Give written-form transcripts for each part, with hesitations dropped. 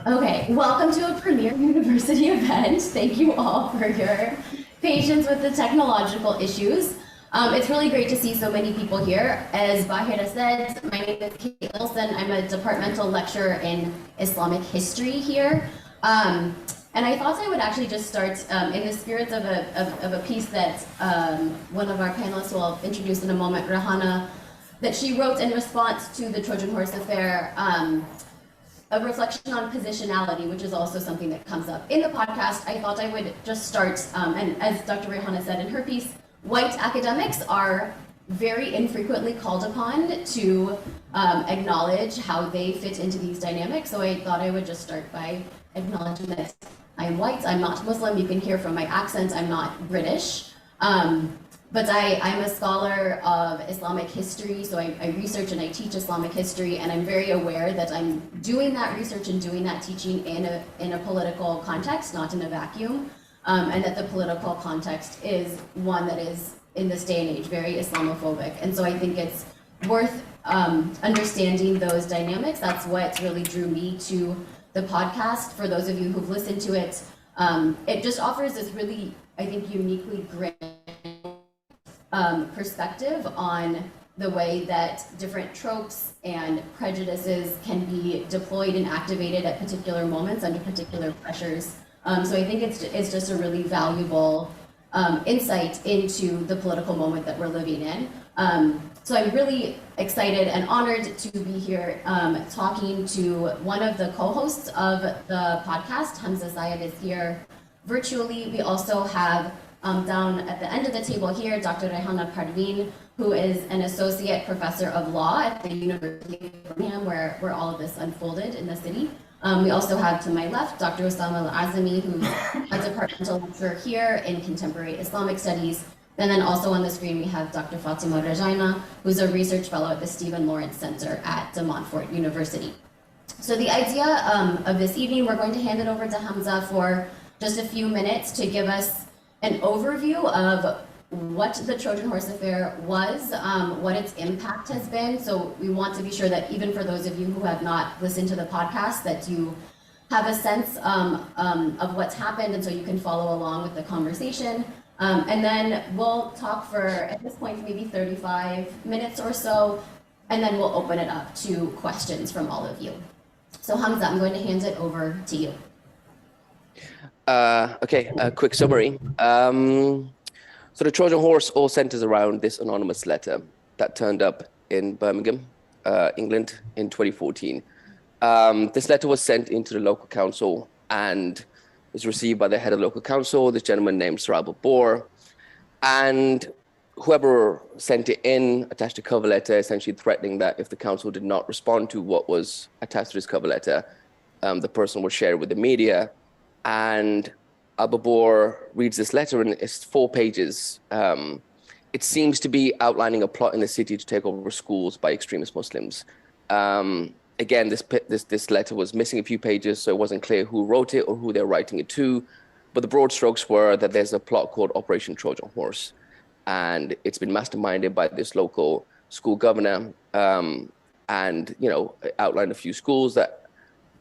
Okay, welcome to a premier university event. Thank you all for your patience with the technological issues. It's really great to see so many people here. As Bahira said, my name is Kate Wilson. I'm a departmental lecturer in Islamic history here. And I thought I would actually just start in the spirit of a piece that one of our panelists will introduce in a moment, Rehana, that she wrote in response to the Trojan Horse Affair, a reflection on positionality, which is also something that comes up in the podcast. I thought I would just start, and as Dr. Rehana said in her piece, white academics are very infrequently called upon to acknowledge how they fit into these dynamics. So I thought I would just start by acknowledging that I am white, I'm not Muslim. You can hear from my accent, I'm not British. But I'm a scholar of Islamic history, so I research and I teach Islamic history, and I'm very aware that I'm doing that research and doing that teaching in a political context, not in a vacuum, and that the political context is one that is, in this day and age, very Islamophobic. And so I think it's worth understanding those dynamics. That's what really drew me to the podcast. For those of you who've listened to it, it just offers this really, I think, uniquely great perspective on the way that different tropes and prejudices can be deployed and activated at particular moments under particular pressures. So I think it's just a really valuable insight into the political moment that we're living in. So I'm really excited and honored to be here talking to one of the co-hosts of the podcast. Hamza Syed is here virtually. We also have down at the end of the table here, Dr. Rehana Parveen, who is an associate professor of law at the University of Birmingham, where all of this unfolded in the city. We also have to my left, Dr. Usaama al-Azami, who's a departmental lecturer here in Contemporary Islamic Studies. And then also on the screen, we have Dr. Fatima Rajina, who's a research fellow at the Stephen Lawrence Center at the Montfort University. So the idea of this evening, we're going to hand it over to Hamza for just a few minutes to give us an overview of what the Trojan Horse Affair was, what its impact has been. So we want to be sure that even for those of you who have not listened to the podcast, that you have a sense of what's happened, and so you can follow along with the conversation. And then we'll talk for, at this point, maybe 35 minutes or so, and then we'll open it up to questions from all of you. So Hamza, I'm going to hand it over to you. Okay, a quick summary. So the Trojan Horse all centers around this anonymous letter that turned up in Birmingham, England in 2014. This letter was sent into the local council and was received by the head of the local council, this gentleman named Sir Albert Bohr. And whoever sent it in attached a cover letter essentially threatening that if the council did not respond to what was attached to this cover letter, the person would share it with the media. And Albert Bohr reads this letter, and it's 4 pages. It seems to be outlining a plot in the city to take over schools by extremist Muslims. Again, this letter was missing a few pages, so it wasn't clear who wrote it or who they're writing it to. But the broad strokes were that there's a plot called Operation Trojan Horse, and it's been masterminded by this local school governor, and outlined a few schools that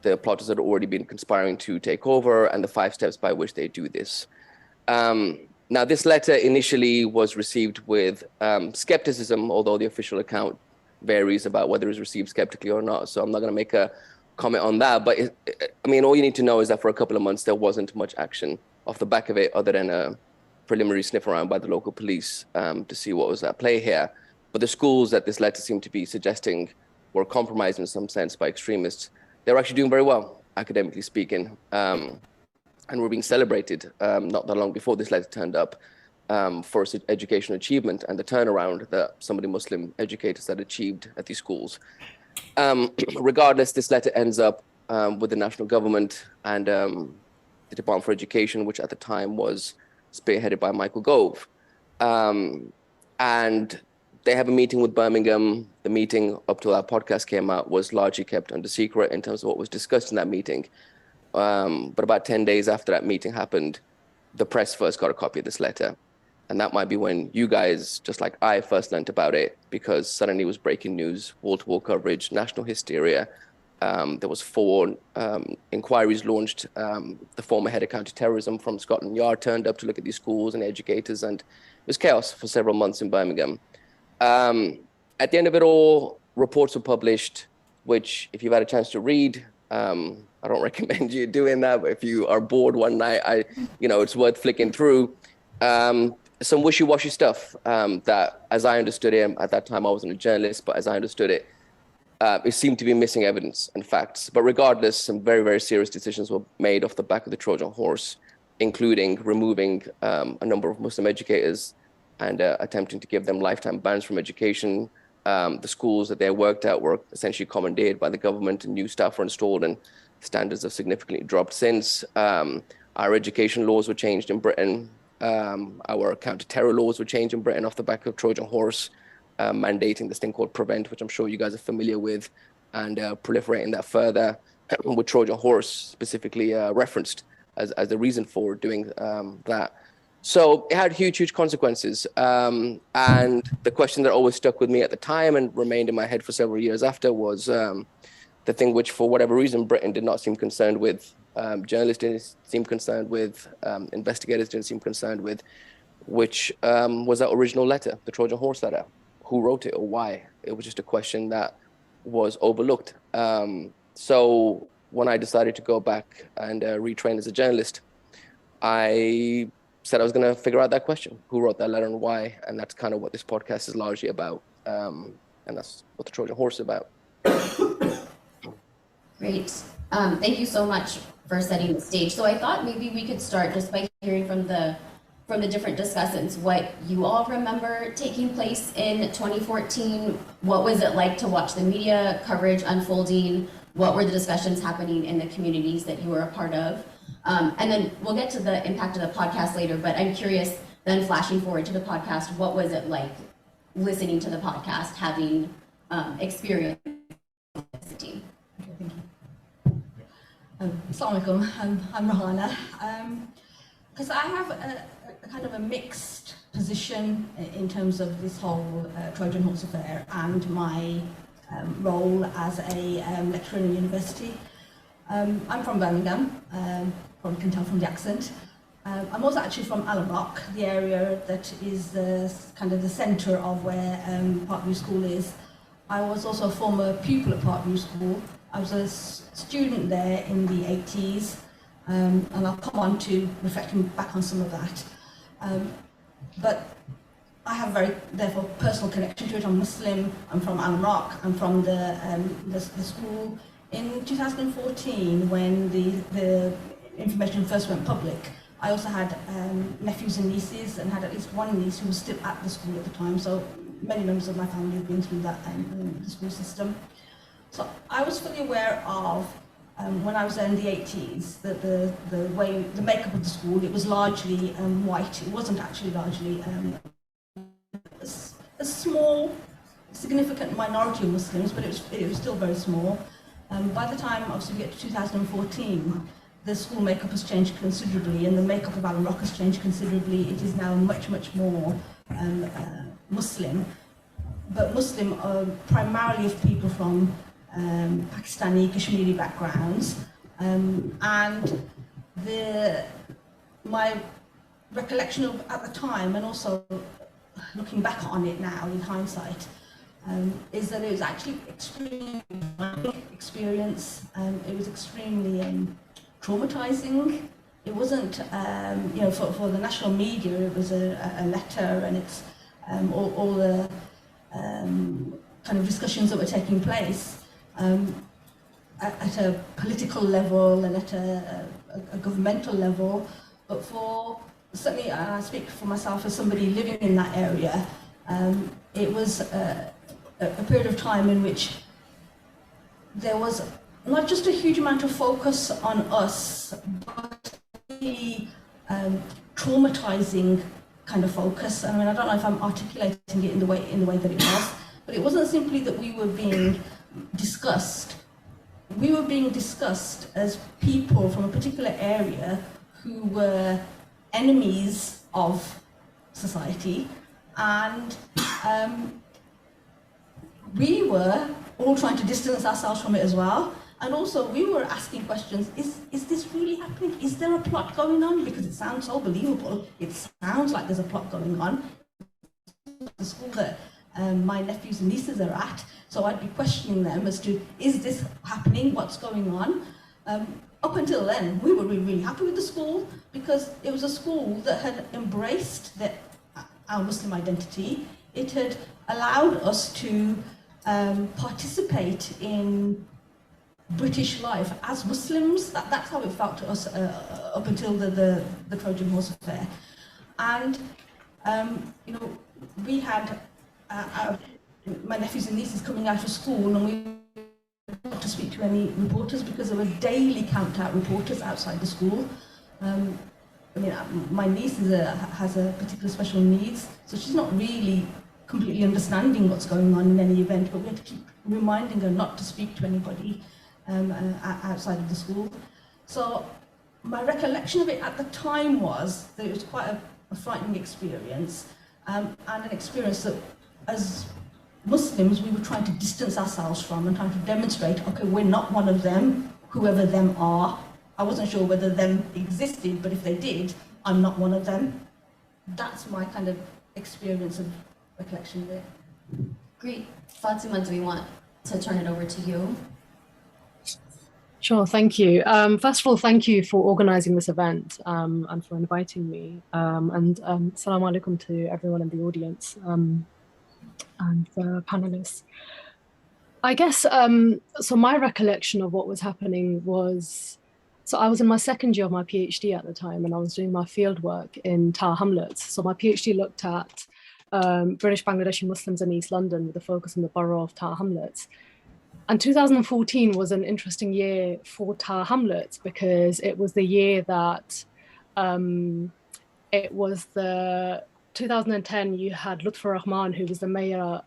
the plotters had already been conspiring to take over, and the 5 steps by which they do this. Now, this letter initially was received with skepticism, although the official account varies about whether it's received skeptically or not. So I'm not going to make a comment on that. But all you need to know is that for a couple of months, there wasn't much action off the back of it, other than a preliminary sniff around by the local police to see what was at play here. But the schools that this letter seemed to be suggesting were compromised in some sense by extremists, they're actually doing very well, academically speaking, and were being celebrated not that long before this letter turned up for its educational achievement and the turnaround that some of the Muslim educators had achieved at these schools. Regardless, this letter ends up with the national government and the Department for Education, which at the time was spearheaded by Michael Gove. And they have a meeting with Birmingham. The meeting, up till our podcast came out, was largely kept under secret in terms of what was discussed in that meeting. But about 10 days after that meeting happened, the press first got a copy of this letter. And that might be when you guys, just like I, first learned about it, because suddenly it was breaking news, wall-to-wall coverage, national hysteria. There was 4 inquiries launched. The former head of counter-terrorism from Scotland Yard turned up to look at these schools and educators, and it was chaos for several months in Birmingham. At the end of it all, reports were published, which if you've had a chance to read, I don't recommend you doing that, but if you are bored one night, it's worth flicking through. Some wishy-washy stuff that, as I understood it, at that time I wasn't a journalist, but as I understood it, it seemed to be missing evidence and facts. But regardless, some very, very serious decisions were made off the back of the Trojan Horse, including removing a number of Muslim educators and attempting to give them lifetime bans from education. The schools that they worked at were essentially commandeered by the government, and new staff were installed, and standards have significantly dropped since. Our education laws were changed in Britain. Our counter-terror laws were changed in Britain off the back of Trojan Horse, mandating this thing called Prevent, which I'm sure you guys are familiar with, and proliferating that further, with Trojan Horse specifically referenced as the reason for doing that. So it had huge, huge consequences. And the question that always stuck with me at the time and remained in my head for several years after was the thing which, for whatever reason, Britain did not seem concerned with, journalists didn't seem concerned with, investigators didn't seem concerned with, which was that original letter, the Trojan Horse letter. Who wrote it or why? It was just a question that was overlooked. So when I decided to go back and retrain as a journalist, I said I was going to figure out that question: who wrote that letter and why? And that's kind of what this podcast is largely about, and that's what the Trojan Horse is about. Great. Thank you so much for setting the stage. So I thought maybe we could start just by hearing from the different discussants what you all remember taking place in 2014. What was it like to watch the media coverage unfolding? What were the discussions happening in the communities that you were a part of? And then we'll get to the impact of the podcast later, but I'm curious, then flashing forward to the podcast, what was it like listening to the podcast, having experience with the team? Okay, thank you. Assalamu alaikum, I'm Rehana. Because I have a kind of a mixed position in terms of this whole Trojan Horse Affair and my role as a lecturer in a university. I'm from Birmingham, probably can tell from the accent. I'm also actually from Al-Azami, the area that is kind of the centre of where Parkview School is. I was also a former pupil at Parkview School. I was a student there in the 80s, and I'll come on to reflecting back on some of that. But I have a very, therefore, personal connection to it. I'm Muslim, I'm from Al-Azami, I'm from the school. In 2014, when the information first went public, I also had nephews and nieces, and had at least one niece who was still at the school at the time, so many members of my family have been through that the school system. So I was fully aware of, when I was there in the 80s, that the makeup of the school, it was largely white. It wasn't actually largely a small, significant minority of Muslims, but it was still very small. By the time, obviously, we get to 2014, the school makeup has changed considerably, and the makeup of Al-Azami has changed considerably. It is now much, much more Muslim, but Muslim primarily of people from Pakistani, Kashmiri backgrounds, and my recollection of at the time, and also looking back on it now in hindsight, is that it was actually extremely experience. It was extremely traumatizing. It wasn't, for the national media, it was a letter, and it's all the kind of discussions that were taking place at a political level and at a governmental level. But certainly, I speak for myself as somebody living in that area, it was a period of time in which there was not just a huge amount of focus on us, but really traumatizing kind of focus. I mean, I don't know if I'm articulating it in the way that it was, but it wasn't simply that we were being discussed. We were being discussed as people from a particular area who were enemies of society, and we were all trying to distance ourselves from it as well. And also we were asking questions, is this really happening? Is there a plot going on? Because it sounds so believable. It sounds like there's a plot going on. The school that my nephews and nieces are at, so I'd be questioning them as to, is this happening? What's going on? Up until then, we were really happy with the school because it was a school that had embraced our Muslim identity. It had allowed us to participate in British life as Muslims. That's how it felt to us up until the Trojan Horse Affair. And you know, we had my nephews and nieces coming out of school, and we got to speak to any reporters because there were daily camped-out reporters outside the school. I mean, my niece has a particular special needs, so she's not really completely understanding what's going on in any event, but we had to keep reminding her not to speak to anybody outside of the school. So my recollection of it at the time was that it was quite a frightening experience, and an experience that, as Muslims, we were trying to distance ourselves from and trying to demonstrate, okay, we're not one of them, whoever them are. I wasn't sure whether them existed, but if they did, I'm not one of them. That's my kind of experience of recollection of it. Great. Fatima, do we want to turn it over to you? Sure, thank you. First of all, thank you for organizing this event and for inviting me. And Assalamu alaikum to everyone in the audience and the panelists. I guess, so my recollection of what was happening was, so I was in my second year of my PhD at the time, and I was doing my field work in Tower Hamlets. So my PhD looked at British Bangladeshi Muslims in East London with a focus on the borough of Tower Hamlets. And 2014 was an interesting year for Tower Hamlets because it was the year that it was the 2010, you had Lutfur Rahman, who was the mayor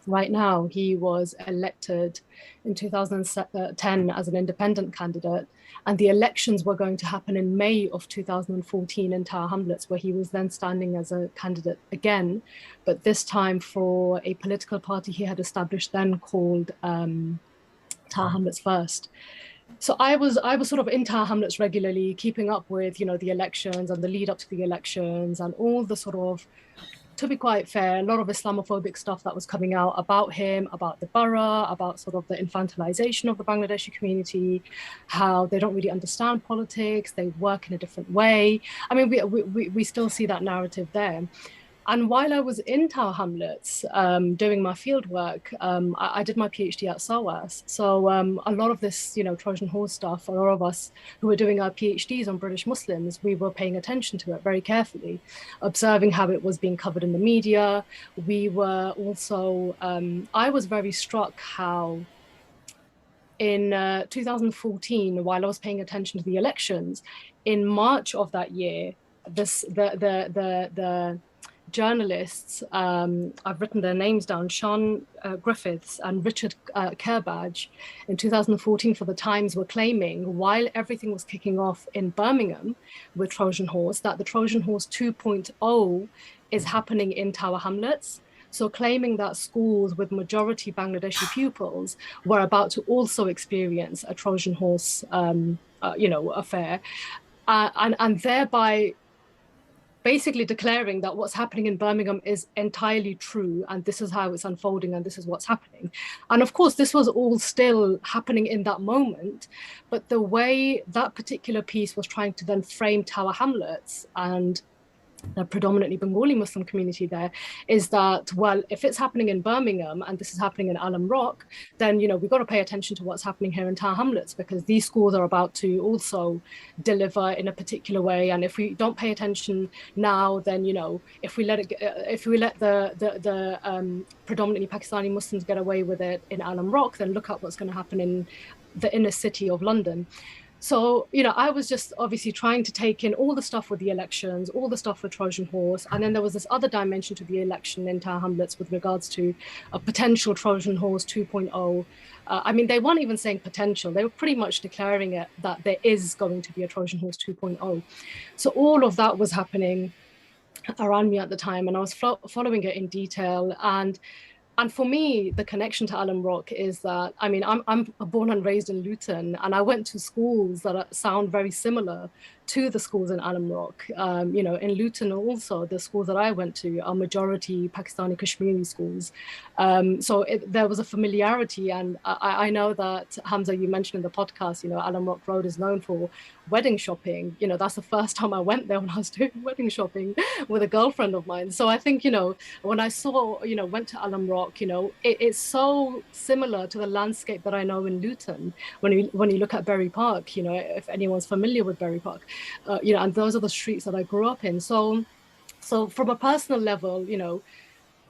right now. He was elected in 2010 as an independent candidate, and the elections were going to happen in May of 2014 in Tower Hamlets, where he was then standing as a candidate again, but this time for a political party he had established then called Tower Hamlets First. So I was sort of in Tower Hamlets regularly, keeping up with, you know, the elections and the lead up to the elections and all the sort of, to be quite fair, a lot of Islamophobic stuff that was coming out about him, about the borough, about sort of the infantilization of the Bangladeshi community, how they don't really understand politics, they work in a different way. I mean, we still see that narrative there. And while I was in Tower Hamlets doing my field work, I did my PhD at SOAS. So a lot of this, you know, Trojan Horse stuff, a lot of us who were doing our PhDs on British Muslims, we were paying attention to it very carefully, observing how it was being covered in the media. We were also, I was very struck how in 2014, while I was paying attention to the elections, in March of that year, the journalists, I've written their names down, Sean Griffiths and Richard Kerbadge in 2014 for The Times were claiming, while everything was kicking off in Birmingham with Trojan Horse, that the Trojan Horse 2.0 is happening in Tower Hamlets. So claiming that schools with majority Bangladeshi pupils were about to also experience a Trojan Horse, you know, affair, and thereby basically declaring that what's happening in Birmingham is entirely true, and this is how it's unfolding, and this is what's happening. And of course, this was all still happening in that moment, but the way that particular piece was trying to then frame Tower Hamlets and the predominantly Bengali Muslim community there is that, well, if it's happening in Birmingham and this is happening in Alam Rock, then, you know, we've got to pay attention to what's happening here in Tower Hamlets, because these schools are about to also deliver in a particular way. And if we don't pay attention now, then, you know, if we let the predominantly Pakistani Muslims get away with it in Alam Rock, then look at what's going to happen in the inner city of London. So, you know, I was just obviously trying to take in all the stuff with the elections, all the stuff with Trojan Horse. And then there was this other dimension to the election in Tower Hamlets with regards to a potential Trojan Horse 2.0. I mean, they weren't even saying potential. They were pretty much declaring it that there is going to be a Trojan Horse 2.0. So all of that was happening around me at the time, and I was following it in detail. And And for me, the connection to Alum Rock is that, I mean, I'm born and raised in Luton, and I went to schools that sound very similar to the schools in Alum Rock. You know, in Luton also, the schools that I went to are majority Pakistani Kashmiri schools. So there was a familiarity, and I know that, Hamza, you mentioned in the podcast, you know, Alum Rock Road is known for wedding shopping. You know, that's the first time I went there when I was doing wedding shopping with a girlfriend of mine. So I think, you know, when I saw, you know, went to Alum Rock, you know, it's so similar to the landscape that I know in Luton. When you look at Bury Park, you know, if anyone's familiar with Bury Park, you know, and those are the streets that I grew up in. So from a personal level, you know,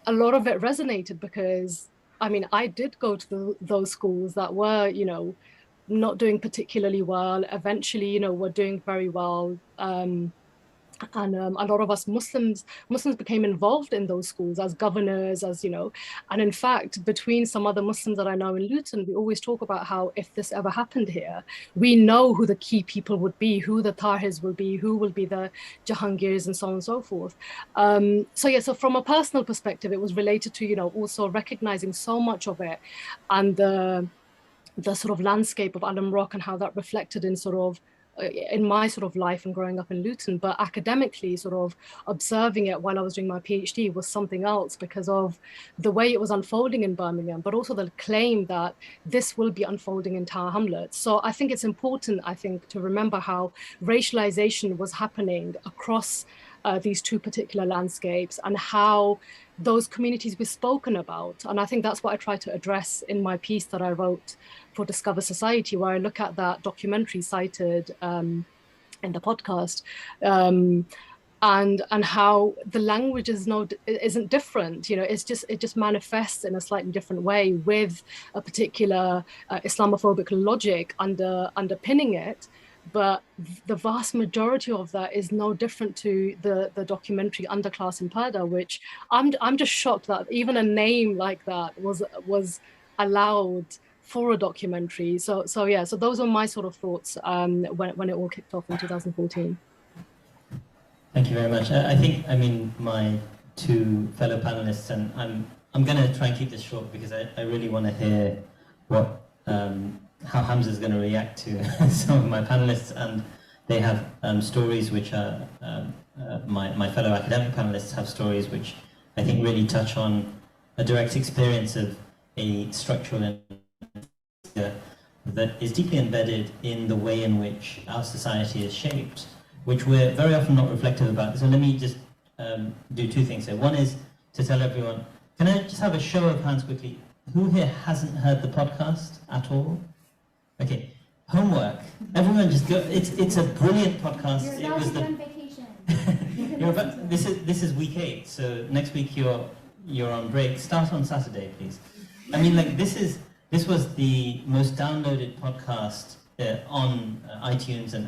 a lot of it resonated because, I mean, I did go to those schools that were, you know, not doing particularly well. Eventually, you know, were doing very well. And a lot of us Muslims became involved in those schools as governors, as, you know, and in fact, between some other Muslims that I know in Luton, we always talk about how if this ever happened here, we know who the key people would be, who the Tahirs will be, who will be the Jahangirs, and so on and so forth. So yeah, so from a personal perspective, it was related to, you know, also recognizing so much of it and the sort of landscape of Alum Rock and how that reflected in sort of in my sort of life and growing up in Luton, but academically sort of observing it while I was doing my PhD was something else because of the way it was unfolding in Birmingham, but also the claim that this will be unfolding in Tower Hamlets. So I think it's important, I think, to remember how racialization was happening across these two particular landscapes and how those communities were spoken about. And I think that's what I try to address in my piece that I wrote for Discover Society, where I look at that documentary cited in the podcast, and how the language isn't different. You know, it just manifests in a slightly different way with a particular Islamophobic logic underpinning it. But the vast majority of that is no different to the documentary Underclass in Purdah, which I'm just shocked that even a name like that was allowed for a documentary. So yeah, so those are my sort of thoughts when it all kicked off in 2014. Thank you very much. I think, I mean, my two fellow panelists, and I'm going to try and keep this short because I really want to hear what how Hamza is going to react to some of my panelists, and they have stories which are, my fellow academic panelists have stories which I think really touch on a direct experience of a structural that is deeply embedded in the way in which our society is shaped, which we're very often not reflective about. So let me just do two things here. One is to tell everyone, can I just have a show of hands quickly? Who here hasn't heard the podcast at all? Okay, homework. Everyone just go. It's a brilliant podcast. You're about to be on vacation. This is week 8, so next week you're on break. Start on Saturday, please. I mean, like this was the most downloaded podcast on iTunes and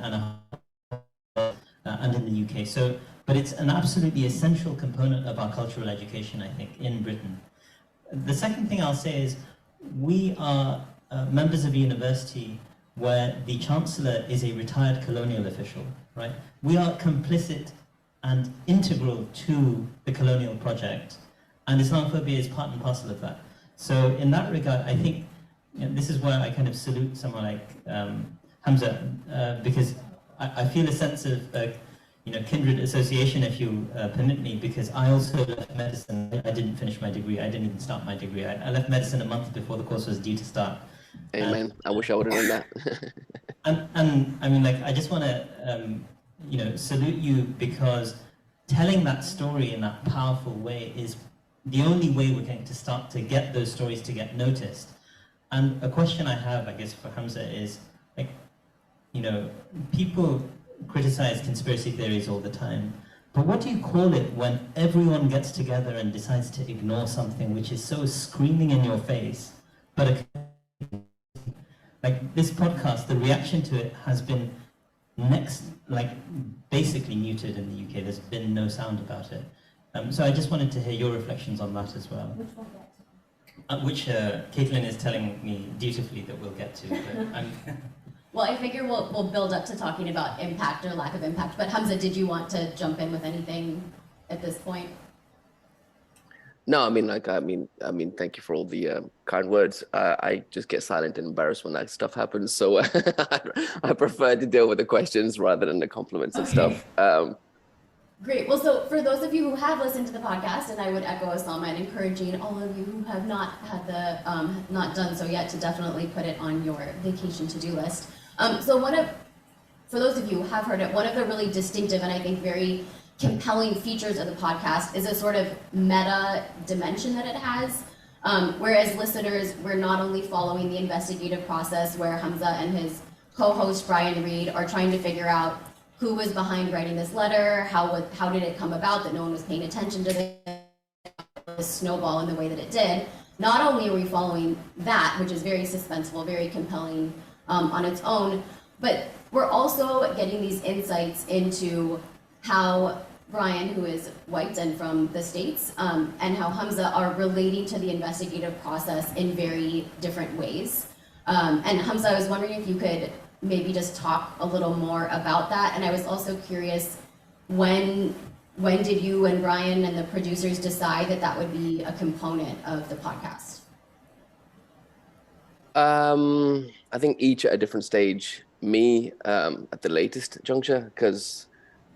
in the UK. So, but it's an absolutely essential component of our cultural education, I think, in Britain. The second thing I'll say is we are members of a university where the chancellor is a retired colonial official, right? We are complicit and integral to the colonial project, and Islamophobia is part and parcel of that. So in that regard, I think this is where I kind of salute someone like Hamza, because I feel a sense of kindred association, if you permit me, because I also left medicine. I didn't finish my degree. I didn't even start my degree. I left medicine a month before the course was due to start. Amen. I wish I would have done that. and I mean, like, I just want to, salute you, because telling that story in that powerful way is the only way we're going to start to get those stories to get noticed. And a question I have, I guess, for Hamza is, like, people criticize conspiracy theories all the time, but what do you call it when everyone gets together and decides to ignore something which is so screaming in your face, but like this podcast, the reaction to it has been basically muted in the UK. There's been no sound about it. So I just wanted to hear your reflections on that as well. Which we'll get to. Which Caitlin is telling me dutifully that we'll get to. But Well, I figure we'll build up to talking about impact or lack of impact. But Hamza, did you want to jump in with anything at this point? No, I mean, thank you for all the kind words. I just get silent and embarrassed when that stuff happens. So I prefer to deal with the questions rather than the compliments and stuff. Great. Well, so for those of you who have listened to the podcast, and I would echo Usaama and encouraging all of you who have not had not done so yet to definitely put it on your vacation to-do list. For those of you who have heard it, one of the really distinctive and I think very compelling features of the podcast is a sort of meta dimension that it has. Whereas listeners, we're not only following the investigative process where Hamza and his co-host Brian Reed are trying to figure out who was behind writing this letter, how did it come about that no one was paying attention to this snowball in the way that it did. Not only are we following that, which is very suspenseful, very compelling on its own, but we're also getting these insights into how Brian, who is white and from the States, and how Hamza are relating to the investigative process in very different ways. And Hamza, I was wondering if you could maybe just talk a little more about that. And I was also curious, when did you and Brian and the producers decide that that would be a component of the podcast? I think each at a different stage. Me at the latest juncture, because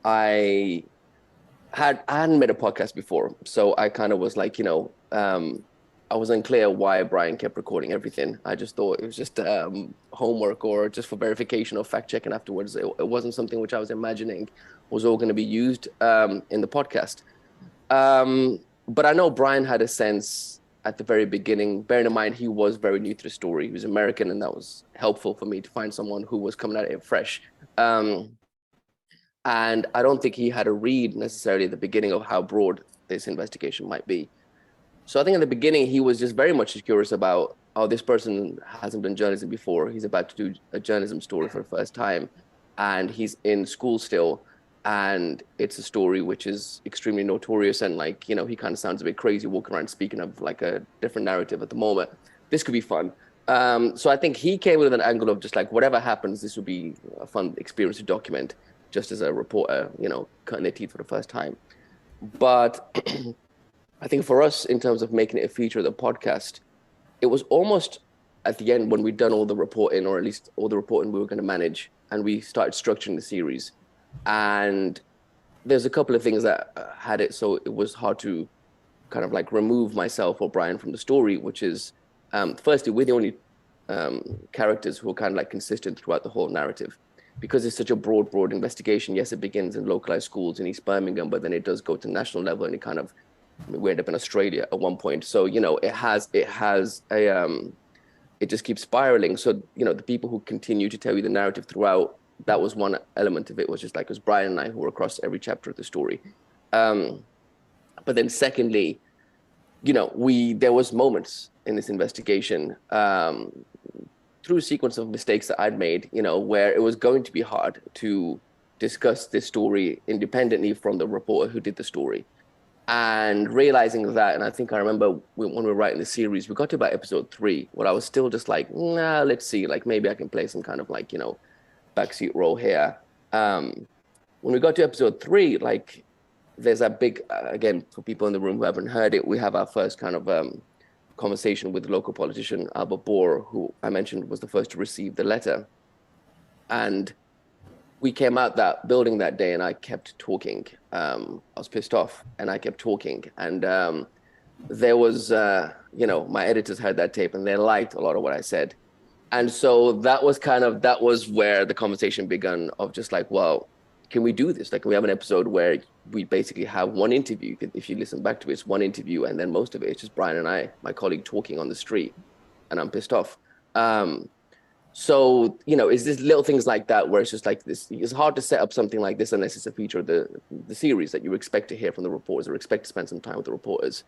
I hadn't made a podcast before, so I kind of was like, I was unclear why Brian kept recording everything. I just thought it was just homework or just for verification or fact checking afterwards. It wasn't something which I was imagining was all going to be used in the podcast. But I know Brian had a sense at the very beginning, bearing in mind he was very new to the story. He was American, and that was helpful for me to find someone who was coming at it fresh. And I don't think he had a read necessarily at the beginning of how broad this investigation might be. So I think in the beginning, he was just very much curious about, oh, this person hasn't done journalism before. He's about to do a journalism story for the first time. And he's in school still. And it's a story which is extremely notorious. And like, he kind of sounds a bit crazy walking around speaking of like a different narrative at the moment. This could be fun. So I think he came with an angle of just like, whatever happens, this would be a fun experience to document, just as a reporter, cutting their teeth for the first time. But I think for us, in terms of making it a feature of the podcast, it was almost at the end when we'd done all the reporting, or at least all the reporting we were going to manage, and we started structuring the series. And there's a couple of things that had it so it was hard to kind of like remove myself or Brian from the story, which is, firstly, we're the only characters who are kind of like consistent throughout the whole narrative. Because it's such a broad investigation. Yes, it begins in localized schools in East Birmingham, but then it does go to national level, and it kind of, we end up in Australia at one point. So, it just keeps spiraling. So, the people who continue to tell you the narrative throughout, that was one element of it, was just like, it was Brian and I who were across every chapter of the story. But then secondly, there was moments in this investigation, through a sequence of mistakes that I'd made, where it was going to be hard to discuss this story independently from the reporter who did the story. And realizing that, and I think I remember when we were writing the series, we got to about episode 3, where I was still just like, nah, let's see, like maybe I can play some kind of like, backseat role here. When we got to episode 3, like there's that big, again, for people in the room who haven't heard it, we have our first kind of conversation with the local politician, Albert Bohr, who I mentioned was the first to receive the letter. And we came out that building that day and I kept talking. I was pissed off and I kept talking. And there was, my editors heard that tape and they liked a lot of what I said. And so that was where the conversation began of just like, well, can we do this? Like, we have an episode where we basically have one interview. If you listen back to it, it's one interview, and then most of it is just Brian and I, my colleague, talking on the street, and I'm pissed off. So, it's just little things like that where it's just like this. It's hard to set up something like this unless it's a feature of the series that you expect to hear from the reporters or expect to spend some time with the reporters.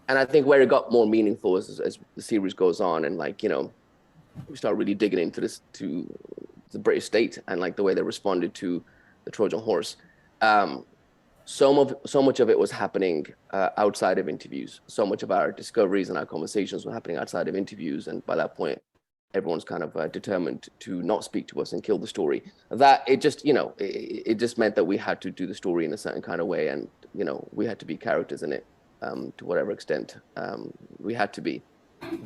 And I think where it got more meaningful as the series goes on, and like, we start really digging into this, to the British state and like the way they responded to the Trojan Horse. So much of it was happening outside of interviews. So much of our discoveries and our conversations were happening outside of interviews. And by that point, everyone's kind of determined to not speak to us and kill the story. That it just, it just meant that we had to do the story in a certain kind of way. And, we had to be characters in it. to whatever extent we had to be.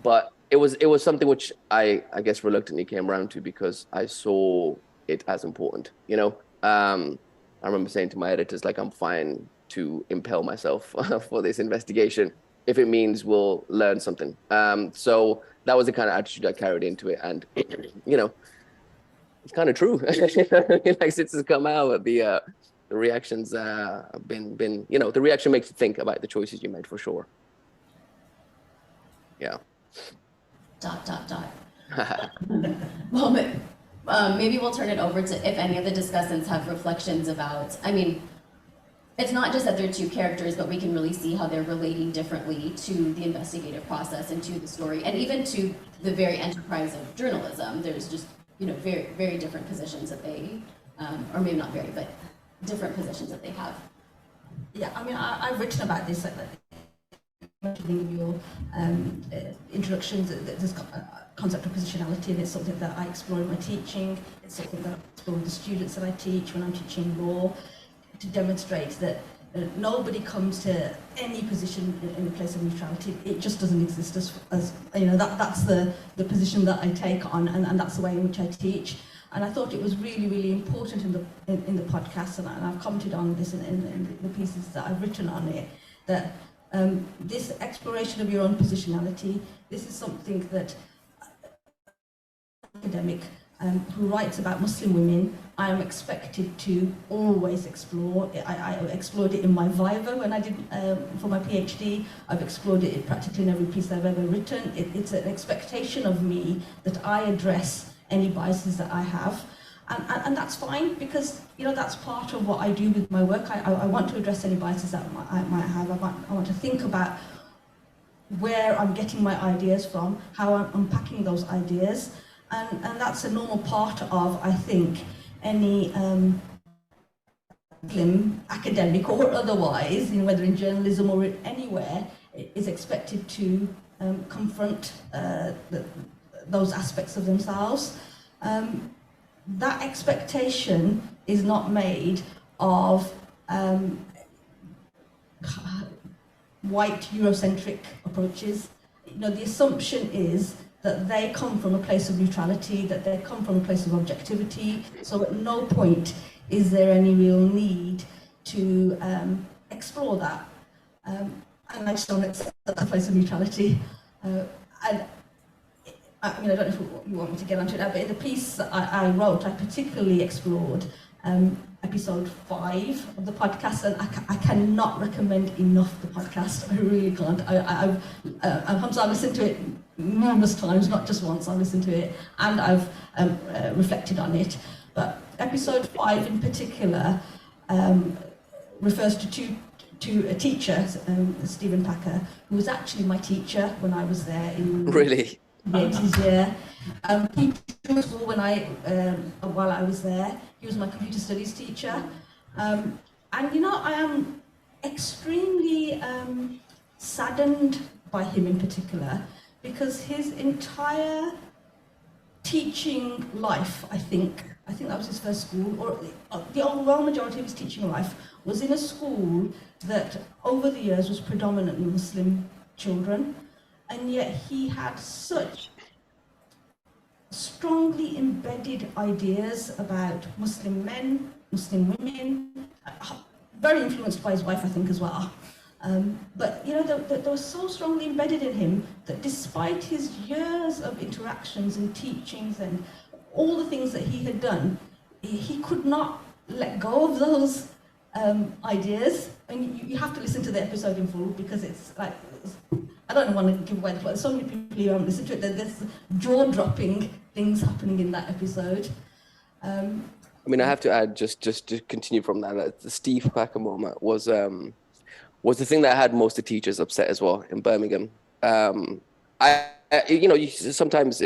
But it was something which I guess reluctantly came around to because I saw it as important, you know. I remember saying to my editors, like, I'm fine to impale myself for this investigation if it means we'll learn something. So that was the kind of attitude I carried into it, and you know, it's kind of true. Like, since it's come out, the reactions have been, you know, the reaction makes you think about the choices you made, for sure. Yeah. ... Well, maybe we'll turn it over to if any of the discussants have reflections about, I mean, it's not just that they're two characters, but we can really see how they're relating differently to the investigative process and to the story, and even to the very enterprise of journalism. There's just, you know, very, very different positions that they, or maybe not very, but different positions that they have. Yeah, I mean, I've written about this mentioning your introductions, this concept of positionality, and it's something that I explore in my teaching. It's something that I explore with the students that I teach when I'm teaching law, to demonstrate that nobody comes to any position in a place of neutrality. It just doesn't exist as you know, that's the position that I take on, and that's the way in which I teach. And I thought it was really, really important in the podcast, and I've commented on this in the pieces that I've written on it, that this exploration of your own positionality, this is something that academic who writes about Muslim women, I am expected to always explore. I explored it in my Viva when I did for my PhD. I've explored it practically in every piece I've ever written. It's an expectation of me that I address any biases that I have. And that's fine, because, you know, that's part of what I do with my work. I want to address any biases that I might have. I want to think about where I'm getting my ideas from, how I'm unpacking those ideas. And that's a normal part of, I think, any academic or otherwise, you know, whether in journalism or anywhere, is expected to confront those aspects of themselves. That expectation is not made of white Eurocentric approaches. You know, the assumption is that they come from a place of neutrality, that they come from a place of objectivity. So at no point is there any real need to explore that. And I just don't accept that place of neutrality. And I mean, I don't know if you want me to get onto it now, but in the piece that I wrote, I particularly explored episode 5 of the podcast, and I cannot recommend enough the podcast. I really can't. Hamza, I've listened to it numerous times, not just once. I've listened to it and I've reflected on it. But episode 5 in particular refers to a teacher, Stephen Packer, who was actually my teacher when I was there in Really? the 80s, yeah. He taught school while I was there. He was my computer studies teacher. And you know, I am extremely saddened by him in particular, because his entire teaching life, I think that was his first school, or the overall majority of his teaching life was in a school that over the years was predominantly Muslim children, and yet he had such strongly embedded ideas about Muslim men, Muslim women, very influenced by his wife, I think, as well. But you know, they were so strongly embedded in him that despite his years of interactions and teachings and all the things that he had done, he could not let go of those ideas. And you have to listen to the episode in full, because it's like, I don't want to give away the plot. There's so many people who haven't listened to it. There's jaw-dropping things happening in that episode. I mean, I have to add, just to continue from that, the Steve Packer moment was the thing that had most of the teachers upset as well in Birmingham. You know, sometimes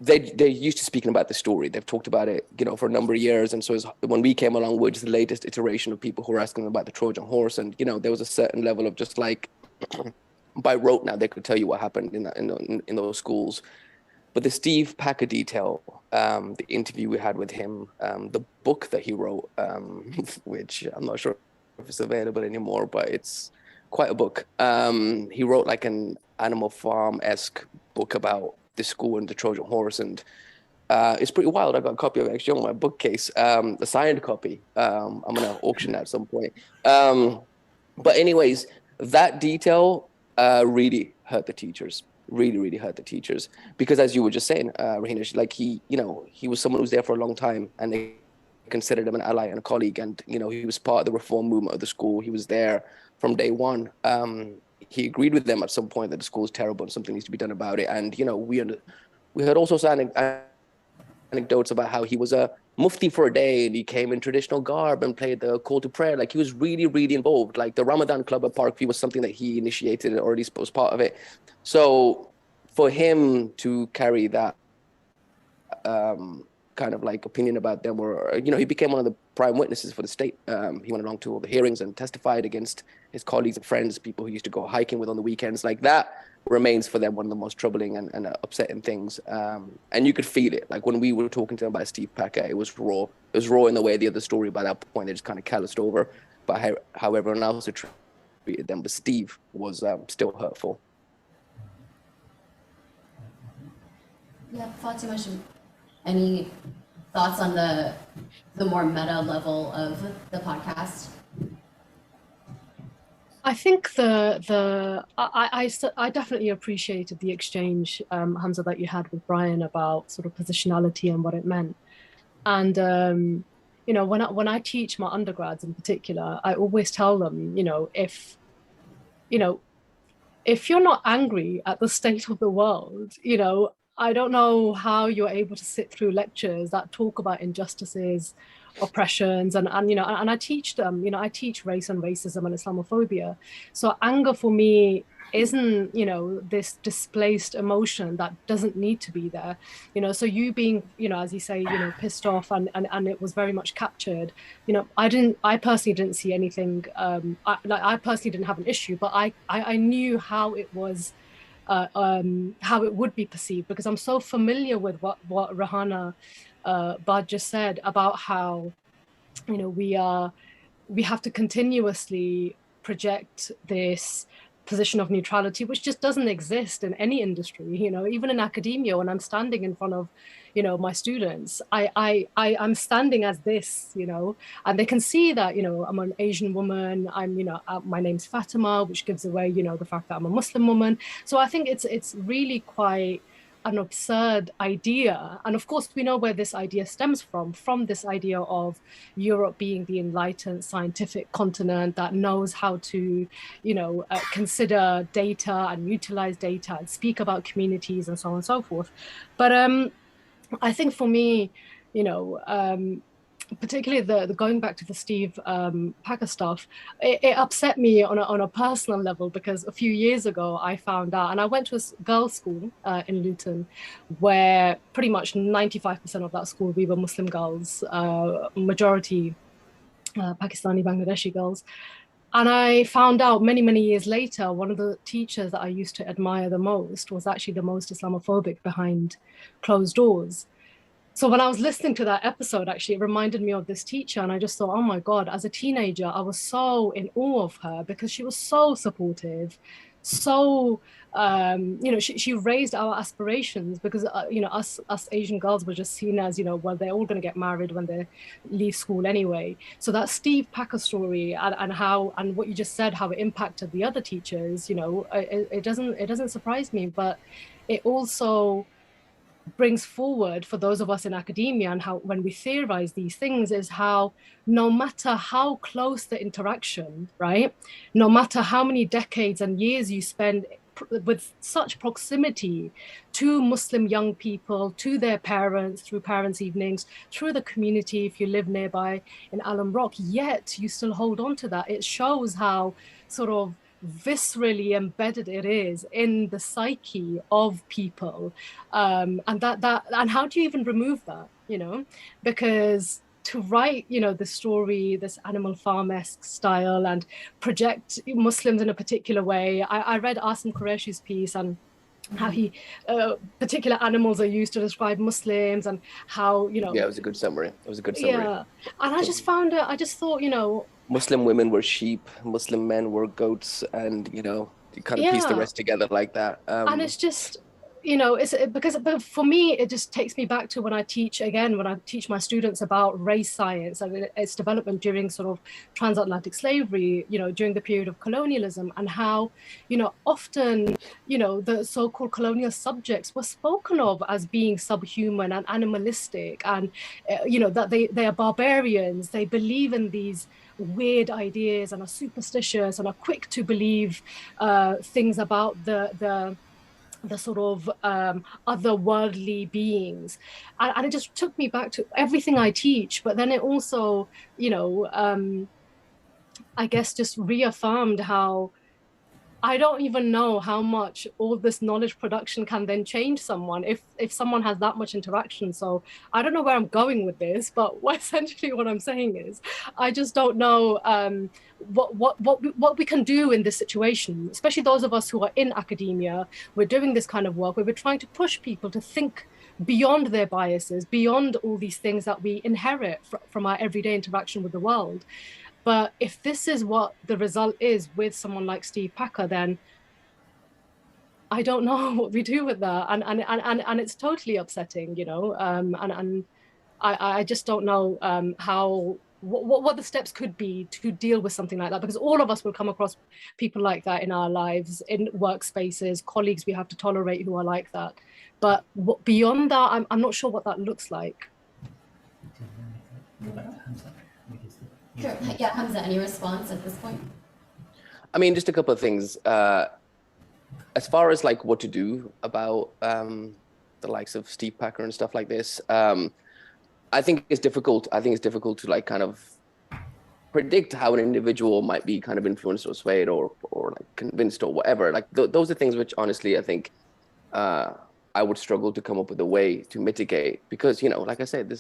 they're used to speaking about the story. They've talked about it, you know, for a number of years. And so when we came along, we're just the latest iteration of people who are asking about the Trojan Horse. And, you know, there was a certain level of just like, by rote now, they could tell you what happened in those schools. But the Steve Packer detail, the interview we had with him, the book that he wrote, which I'm not sure if it's available anymore, but it's quite a book. He wrote like an Animal Farm-esque book about the school and the Trojan Horse, and it's pretty wild. I got a copy of it actually on my bookcase, a signed copy. I'm gonna auction that at some point. But anyways, that detail really hurt the teachers. Really hurt the teachers, because as you were just saying, Rehana, like he was someone who was there for a long time, and they considered him an ally and a colleague, and he was part of the reform movement of the school. He was there from day one. He agreed with them at some point that the school is terrible and something needs to be done about it. And we heard all sorts of anecdotes about how he was a mufti for a day and he came in traditional garb and played the call to prayer. Like, he was really involved. Like, the Ramadan club at Parkview was something that he initiated, or at least was part of it. So for him to carry that kind of like opinion about them, or he became one of the prime witnesses for the state. He went along to all the hearings and testified against his colleagues and friends, people who used to go hiking with on the weekends. Like, that remains for them one of the most troubling and upsetting things. And you could feel it. Like, when we were talking to them about Steve Packer, it was raw. It was raw in the way the other story by that point they just kind of calloused over by how everyone else had treated them. But Steve was still hurtful. Yeah, Fatima, any thoughts on the more meta level of the podcast? I think I definitely appreciated the exchange, Hamza, that you had with Brian about sort of positionality and what it meant. And when I teach my undergrads in particular, I always tell them, if you're not angry at the state of the world, I don't know how you're able to sit through lectures that talk about injustices, oppressions, and I teach them, I teach race and racism and Islamophobia. So anger for me isn't, this displaced emotion that doesn't need to be there. So you being, as you say, pissed off and it was very much captured. I personally didn't see anything. I personally didn't have an issue, but I knew how it was. How it would be perceived, because I'm so familiar with what Rehana Bad just said about how we have to continuously project this position of neutrality, which just doesn't exist in any industry. Even in academia, when I'm standing in front of my students, I'm standing as this, and they can see that I'm an Asian woman. I'm my name's Fatima, which gives away the fact that I'm a Muslim woman. So I think it's really quite an absurd idea. And of course, we know where this idea stems from this idea of Europe being the enlightened scientific continent that knows how to, consider data and utilize data and speak about communities and so on and so forth. But I think for me, particularly the going back to the Steve Packer stuff, it upset me on a personal level, because a few years ago I found out, and I went to a girls' school in Luton, where pretty much 95% of that school, we were Muslim girls, majority Pakistani, Bangladeshi girls. And I found out many years later, one of the teachers that I used to admire the most was actually the most Islamophobic behind closed doors. So when I was listening to that episode, actually, it reminded me of this teacher. And I just thought, oh my God, as a teenager, I was so in awe of her, because she was so supportive, so, she raised our aspirations, because, us Asian girls were just seen as, well, they're all going to get married when they leave school anyway. So that Steve Packer story and what you just said, how it impacted the other teachers, it doesn't surprise me, but it also brings forward for those of us in academia, and how when we theorize these things, is how no matter how close the interaction, right, no matter how many decades and years you spend with such proximity to Muslim young people, to their parents, through parents' evenings, through the community, if you live nearby in Alum Rock, yet you still hold on to that. It shows how sort of viscerally embedded it is in the psyche of people, and how do you even remove that, because to write the story, this Animal Farm-esque style, and project Muslims in a particular way. I read Asim Qureshi's piece, and how he particular animals are used to describe Muslims, and how, you know. Yeah, it was a good summary. It was a good summary. Yeah, and I just found it. I just thought, you know, Muslim women were sheep, Muslim men were goats, and you know, you kind of piece the yeah. rest together like that. And it's just, you know, but for me, it just takes me back to when I teach my students about race science and its development during sort of transatlantic slavery, you know, during the period of colonialism, and how, you know, often, you know, the so-called colonial subjects were spoken of as being subhuman and animalistic, and, you know, that they are barbarians, they believe in these weird ideas and are superstitious and are quick to believe things about the sort of otherworldly beings, and it just took me back to everything I teach. But then it also, you know, I guess just reaffirmed how I don't even know how much all this knowledge production can then change someone if someone has that much interaction. So I don't know where I'm going with this, but essentially what I'm saying is I just don't know what we can do in this situation, especially those of us who are in academia. We're doing this kind of work where we're trying to push people to think beyond their biases, beyond all these things that we inherit from our everyday interaction with the world. But if this is what the result is with someone like Steve Packer, then I don't know what we do with that. And it's totally upsetting, you know, and I just don't know what the steps could be to deal with something like that, because all of us will come across people like that in our lives, in workspaces, colleagues we have to tolerate who are like that. But beyond that, I'm not sure what that looks like. Sure. Yeah, Hamza, any response at this point? I mean, just a couple of things. As far as like what to do about the likes of Steve Packer and stuff like this, I think it's difficult. I think it's difficult to like kind of predict how an individual might be kind of influenced or swayed or like convinced or whatever. Like those are things which honestly I think I would struggle to come up with a way to mitigate, because, you know, like I said,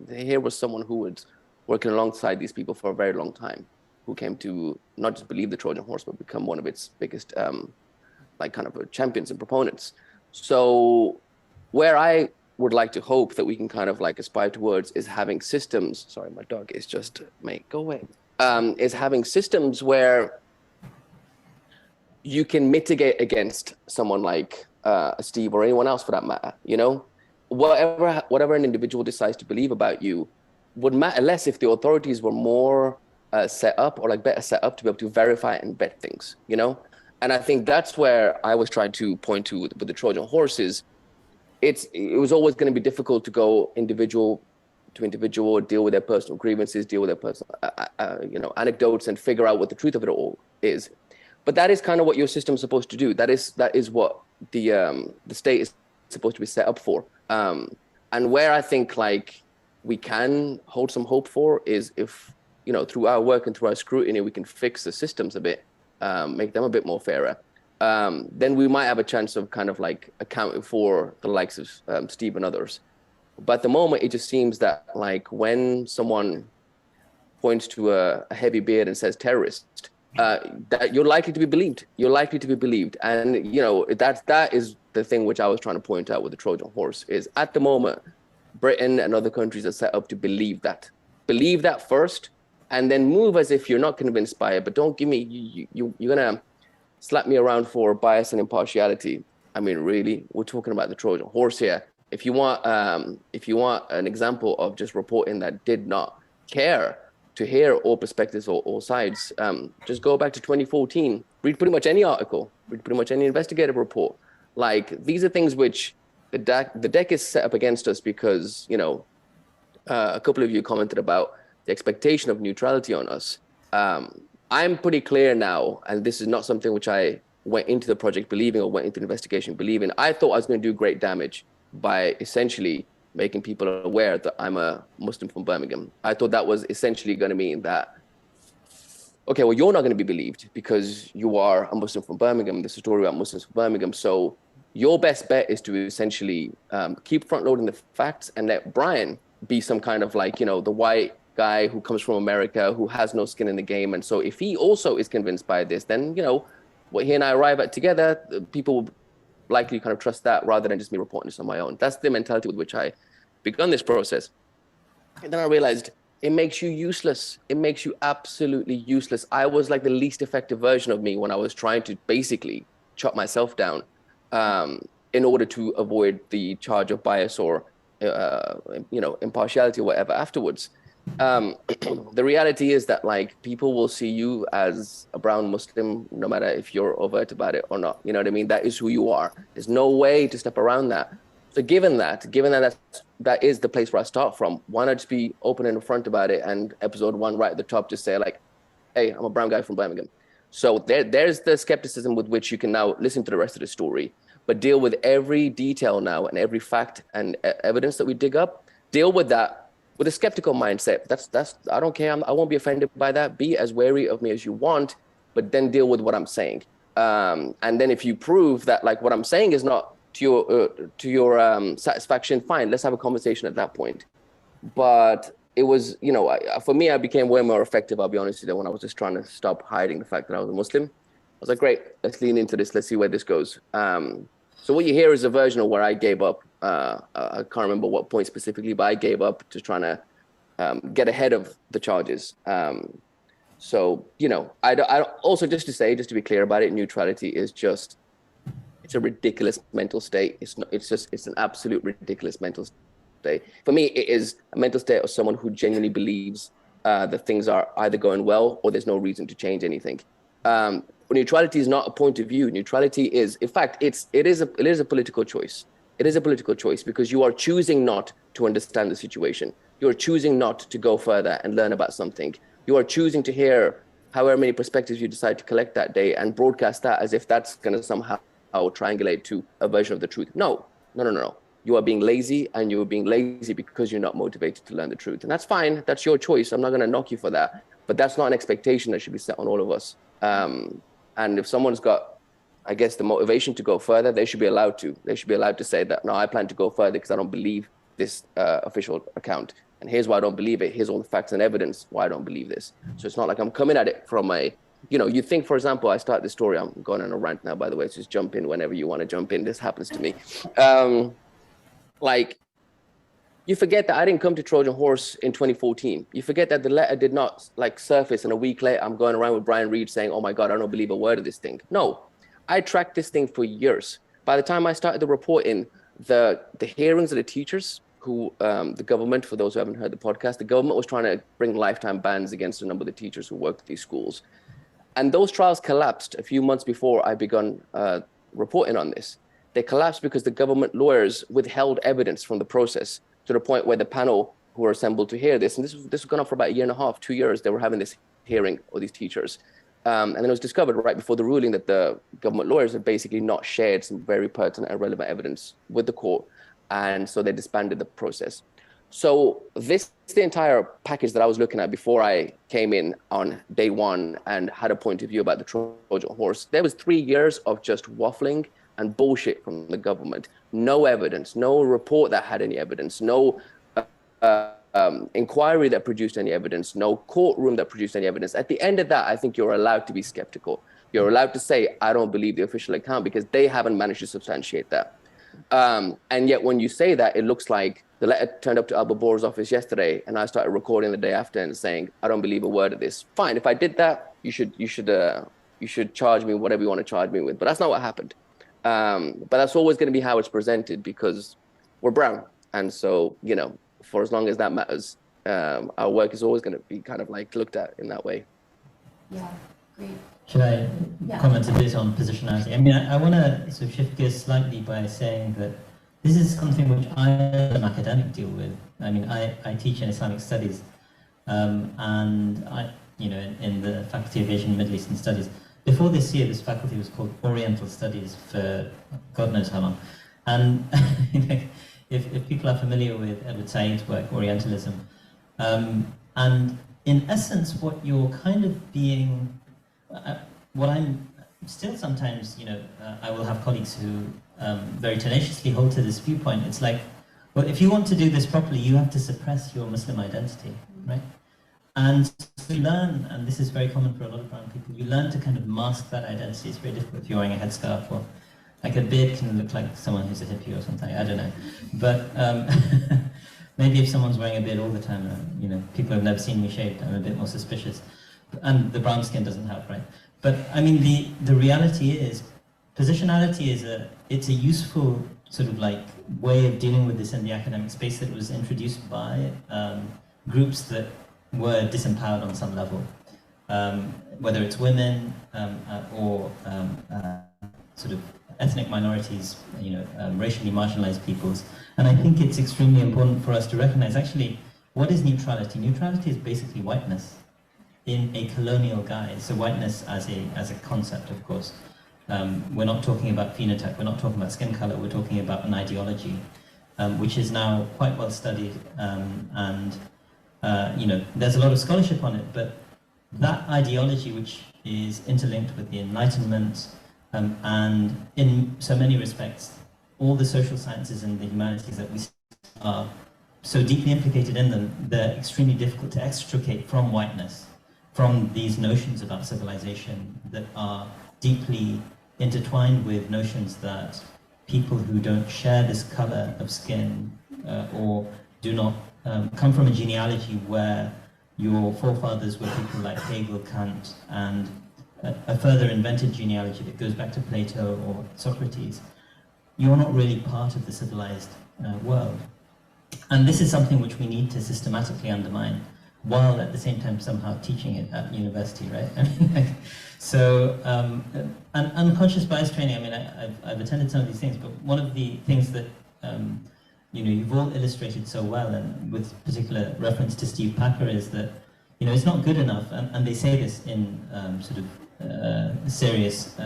here was someone who was working alongside these people for a very long time, who came to not just believe the Trojan Horse, but become one of its biggest like kind of champions and proponents. So where I would like to hope that we can kind of like aspire towards is having systems. Sorry, my dog is just, mate, go away. Is having systems where you can mitigate against someone like Steve or anyone else for that matter. You know, whatever an individual decides to believe about you would matter less if the authorities were more set up, or like better set up to be able to verify and vet things, you know? And I think that's where I was trying to point to with the Trojan horses. It was always going to be difficult to go individual to individual, deal with their personal grievances, deal with their personal, you know, anecdotes, and figure out what the truth of it all is. But that is kind of what your system's supposed to do. That is what the state is supposed to be set up for. And where I think like we can hold some hope for is if, you know, through our work and through our scrutiny, we can fix the systems a bit, make them a bit more fairer. Then we might have a chance of kind of like accounting for the likes of Steve and others. But at the moment, it just seems that like when someone points to a heavy beard and says terrorist, that you're likely to be believed. You're likely to be believed. And, you know, that is the thing which I was trying to point out with the Trojan horse is at the moment, Britain and other countries are set up to believe that first, and then move as if you're not convinced by it. But don't give me, you're going to slap me around for bias and impartiality. I mean, really, we're talking about the Trojan horse here. If you want an example of just reporting that did not care to hear all perspectives or all sides, just go back to 2014. Read pretty much any article, read pretty much any investigative report. Like, these are things which the deck is set up against us because, you know, a couple of you commented about the expectation of neutrality on us. I'm pretty clear now, and this is not something which I went into the project believing or went into the investigation believing. I thought I was going to do great damage by essentially making people aware that I'm a Muslim from Birmingham. I thought that was essentially going to mean that, okay, well, you're not going to be believed because you are a Muslim from Birmingham. This is a story about Muslims from Birmingham. So your best bet is to essentially keep front loading the facts and let Brian be some kind of like, you know, the white guy who comes from America, who has no skin in the game. And so if he also is convinced by this, then, you know, what he and I arrive at together, people likely kind of trust that rather than just me reporting this on my own. That's the mentality with which I begun this process. And then I realized it makes you useless. It makes you absolutely useless. I was like the least effective version of me when I was trying to basically chop myself down in order to avoid the charge of bias or impartiality or whatever afterwards. The reality is that like people will see you as a brown Muslim, no matter if you're overt about it or not. You know what I mean? That is who you are. There's no way to step around that. So given that that is the place where I start from, why not just be open and upfront about it? And episode 1 right at the top, just say like, hey, I'm a brown guy from Birmingham. So there's the skepticism with which you can now listen to the rest of the story, but deal with every detail now and every fact and evidence that we dig up, deal with that with a skeptical mindset. That's I don't care. I won't be offended by that. Be as wary of me as you want, but then deal with what I'm saying. And then if you prove that like what I'm saying is not to your satisfaction, fine, let's have a conversation at that point. But it was, for me, I became way more effective, I'll be honest with you, when I was just trying to stop hiding the fact that I was a Muslim. I was like, great, let's lean into this. Let's see where this goes. So what you hear is a version of where I gave up. I can't remember what point specifically, but I gave up to trying to get ahead of the charges. So, I also just to be clear about it, neutrality is just, it's a ridiculous mental state. It's an absolute ridiculous mental state. For me, it is a mental state of someone who genuinely believes that things are either going well or there's no reason to change anything. Neutrality is not a point of view. Neutrality is, in fact, it is a political choice. It is a political choice because you are choosing not to understand the situation. You are choosing not to go further and learn about something. You are choosing to hear however many perspectives you decide to collect that day and broadcast that as if that's going to somehow triangulate to a version of the truth. No. You are being lazy, and you're being lazy because you're not motivated to learn the truth. And that's fine. That's your choice. I'm not going to knock you for that. But that's not an expectation that should be set on all of us. And if someone's got, I guess, the motivation to go further, they should be allowed to. They should be allowed to say that, no, I plan to go further because I don't believe this official account. And here's why I don't believe it. Here's all the facts and evidence why I don't believe this. So it's not like I'm coming at it from you think, for example, I start this story. I'm going on a rant now, by the way. So just jump in whenever you want to jump in. This happens to me. You forget that I didn't come to Trojan Horse in 2014. You forget that the letter did not surface, and a week later, I'm going around with Brian Reed saying, oh my God, I don't believe a word of this thing. No, I tracked this thing for years. By the time I started the reporting, the hearings of the teachers who, the government, for those who haven't heard the podcast, the government was trying to bring lifetime bans against a number of the teachers who worked at these schools. And those trials collapsed a few months before I begun reporting on this. They collapsed because the government lawyers withheld evidence from the process to the point where the panel who were assembled to hear this, and this was going on for about a year and a half, 2 years, they were having this hearing of these teachers. And then it was discovered right before the ruling that the government lawyers had basically not shared some very pertinent and relevant evidence with the court. And so they disbanded the process. So the entire package that I was looking at before I came in on day one and had a point of view about the Trojan Horse, there was 3 years of just waffling and bullshit from the government. No evidence, no report that had any evidence, no inquiry that produced any evidence, no courtroom that produced any evidence. At the end of that, I think you're allowed to be skeptical. You're allowed to say, I don't believe the official account because they haven't managed to substantiate that. And yet when you say that, it looks like the letter turned up to Al Babor's office yesterday and I started recording the day after and saying, I don't believe a word of this. Fine, if I did that, you should charge me whatever you want to charge me with. But that's not what happened. But that's always going to be how it's presented because we're brown. And so, for as long as that matters, our work is always going to be kind of looked at in that way. Yeah, great. Should I comment a bit on positionality? I mean, I want to sort of shift gears slightly by saying that this is something which I, as an academic, deal with. I mean, I teach in Islamic Studies, and I, in the Faculty of Asian and Middle Eastern Studies. Before this year, this faculty was called Oriental Studies for God knows how long. And if people are familiar with Edward Said's work, Orientalism, and in essence, what you're kind of being, what I'm still sometimes, I will have colleagues who very tenaciously hold to this viewpoint. It's like, well, if you want to do this properly, you have to suppress your Muslim identity, right? And you learn, and this is very common for a lot of brown people, you learn to kind of mask that identity. It's very difficult if you're wearing a headscarf or Like a beard can look like someone who's a hippie or something, I don't know. But maybe if someone's wearing a beard all the time, you know, people have never seen me shaved, I'm a bit more suspicious. And the brown skin doesn't help, right? But I mean, the reality is, positionality is it's a useful sort of like way of dealing with this in the academic space that was introduced by groups that were disempowered on some level, whether it's women or sort of ethnic minorities, you know, racially marginalized peoples. And I think it's extremely important for us to recognize, actually, what is neutrality? Neutrality is basically whiteness in a colonial guise. So whiteness as a concept, of course. We're not talking about phenotype, we're not talking about skin color, we're talking about an ideology, which is now quite well studied, and you know, there's a lot of scholarship on it, but that ideology, which is interlinked with the Enlightenment, and in so many respects, all the social sciences and the humanities that we are so deeply implicated in them, they're extremely difficult to extricate from whiteness, from these notions about civilization that are deeply intertwined with notions that people who don't share this color of skin or do not come from a genealogy where your forefathers were people like Hegel, Kant, and a further invented genealogy that goes back to Plato or Socrates, you're not really part of the civilized world. And this is something which we need to systematically undermine, while at the same time somehow teaching it at university, right? I mean, like, so, and unconscious bias training, I mean, I've attended some of these things, but one of the things that, you know, you've all illustrated so well, and with particular reference to Steve Packer, is that, you know, it's not good enough, and they say this in sort of serious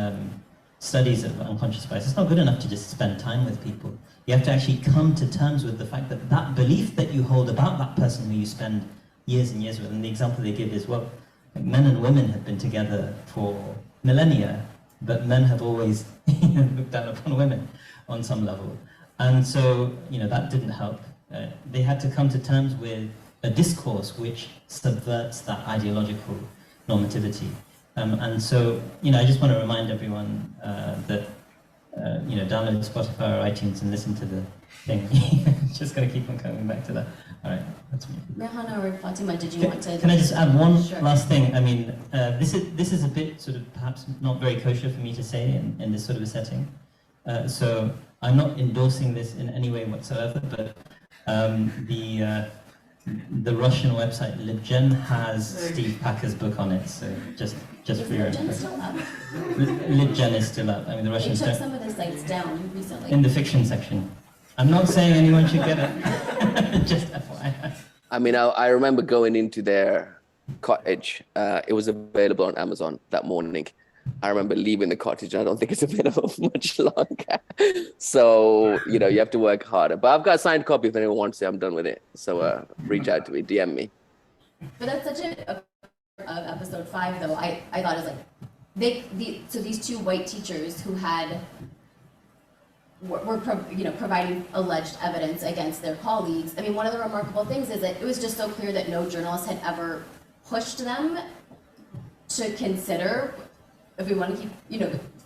studies of unconscious bias, it's not good enough to just spend time with people. You have to actually come to terms with the fact that that belief that you hold about that person who you spend years and years with, and the example they give is, well, like men and women have been together for millennia, but men have always looked down upon women on some level. And so, you know, that didn't help. They had to come to terms with a discourse which subverts that ideological normativity. And so, you know, I just want to remind everyone that, you know, download Spotify or iTunes and listen to the thing. Just going to keep on coming back to that. All right, that's me. Rehana or Fatima, did you want to? Can I just add one Sure. last thing? I mean, this is a bit sort of perhaps not very kosher for me to say in this sort of a setting. So I'm not endorsing this in any way whatsoever, but the Russian website LibGen has Steve Packer's book on it. So just for your LibGen still up? LibGen is still up. I mean, the They Russians took don't. some of the sites down recently. In the fiction section. I'm not saying anyone should get it. Just FYI. I mean, I remember going into their cottage. It was available on Amazon that morning. I remember leaving the cottage. I don't think it's available for much longer. So, you know, you have to work harder. But I've got a signed copy if anyone wants it. I'm done with it. So reach out to me, DM me. But that's such a of episode 5, though. I thought it was like so these two white teachers who were providing alleged evidence against their colleagues. I mean, one of the remarkable things is that it was just so clear that no journalist had ever pushed them to consider, if we want to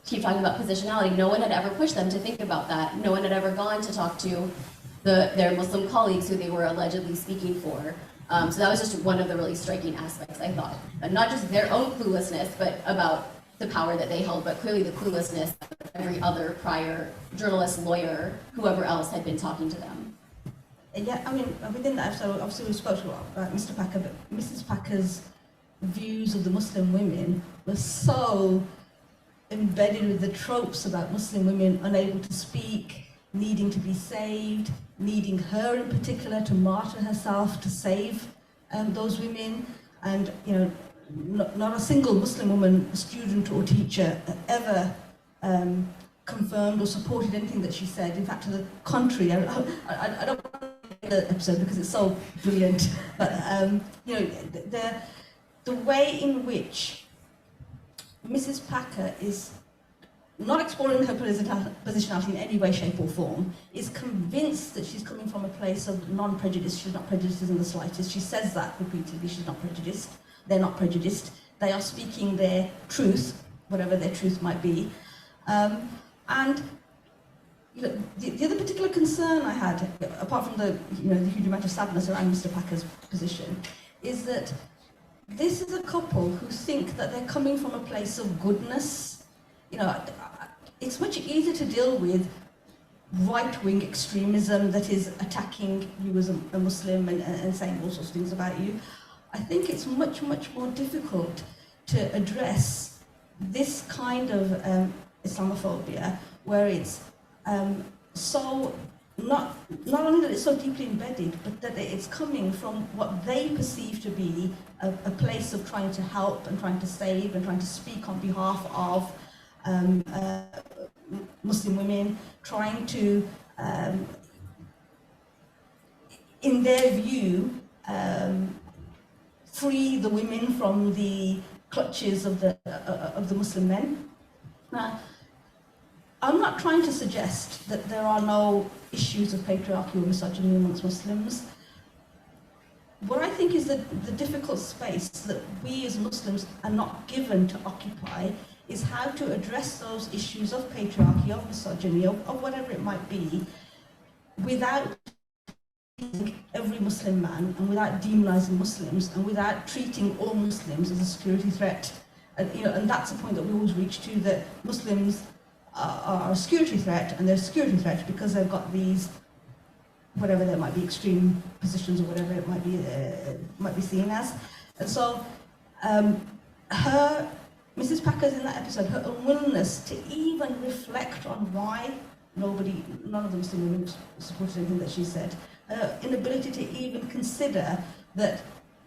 keep talking about positionality, no one had ever pushed them to think about that. No one had ever gone to talk to their Muslim colleagues who they were allegedly speaking for. So that was just one of the really striking aspects, I thought. And not just their own cluelessness, but about the power that they held, but clearly the cluelessness of every other prior journalist, lawyer, whoever else had been talking to them. Yeah, I mean, within that episode, obviously we spoke about Mr. Packer, but Mrs. Packer's views of the Muslim women were so embedded with the tropes about Muslim women unable to speak, needing to be saved, needing her in particular to martyr herself to save those women, and, you know, not a single Muslim woman, student or teacher, ever confirmed or supported anything that she said. In fact, to the contrary, I don't want to the episode because it's so brilliant. But you know, the way in which Mrs. Packer is not exploring her positionality in any way, shape, or form, is convinced that she's coming from a place of non-prejudice. She's not prejudiced in the slightest. She says that repeatedly. She's not prejudiced. They're not prejudiced. They are speaking their truth, whatever their truth might be. And the other particular concern I had, apart from the the huge amount of sadness around Mr. Packer's position, is that this is a couple who think that they're coming from a place of goodness. It's much easier to deal with right-wing extremism that is attacking you as a Muslim and saying all sorts of things about you. I think it's much, much more difficult to address this kind of Islamophobia, where it's so not only that it's so deeply embedded, but that it's coming from what they perceive to be a place of trying to help and trying to save and trying to speak on behalf of Muslim women, trying to, in their view, free the women from the clutches of the Muslim men. I'm not trying to suggest that there are no issues of patriarchy or misogyny amongst Muslims. What I think is that the difficult space that we as Muslims are not given to occupy is how to address those issues of patriarchy, of misogyny, of whatever it might be, without every Muslim man and without demonizing Muslims and without treating all Muslims as a security threat. And that's a point that we always reach to, that Muslims are a security threat, and they're a security threat because they've got these, whatever there might be, extreme positions or whatever it might be seen as. And so Mrs. Packer's in that episode, her unwillingness to even reflect on why none of the Muslim women supported anything that she said, her inability to even consider that